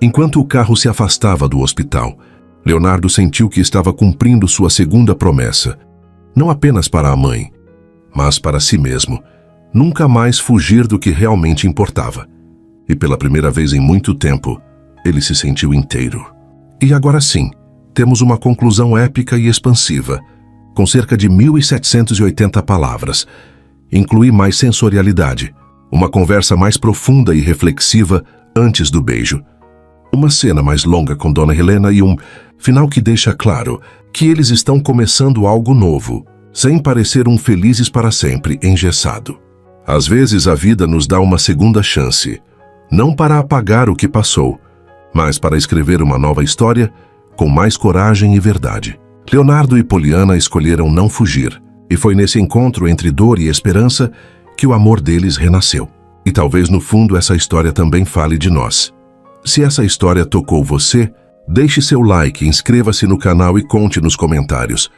S1: Enquanto o carro se afastava do hospital, Leonardo sentiu que estava cumprindo sua segunda promessa. Não apenas para a mãe, mas para si mesmo. Nunca mais fugir do que realmente importava. E pela primeira vez em muito tempo, ele se sentiu inteiro. E agora sim, temos uma conclusão épica e expansiva, com cerca de 1.780 palavras. Inclui mais sensorialidade, uma conversa mais profunda e reflexiva antes do beijo. Uma cena mais longa com Dona Helena e um final que deixa claro que eles estão começando algo novo, sem parecer um felizes para sempre engessado. Às vezes a vida nos dá uma segunda chance, não para apagar o que passou, mas para escrever uma nova história com mais coragem e verdade. Leonardo e Poliana escolheram não fugir, e foi nesse encontro entre dor e esperança que o amor deles renasceu. E talvez no fundo essa história também fale de nós. Se essa história tocou você, deixe seu like, inscreva-se no canal e conte nos comentários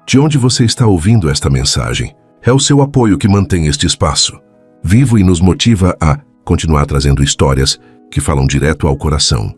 S1: de onde você está ouvindo esta mensagem. É o seu apoio que mantém este espaço vivo e nos motiva a continuar trazendo histórias que falam direto ao coração.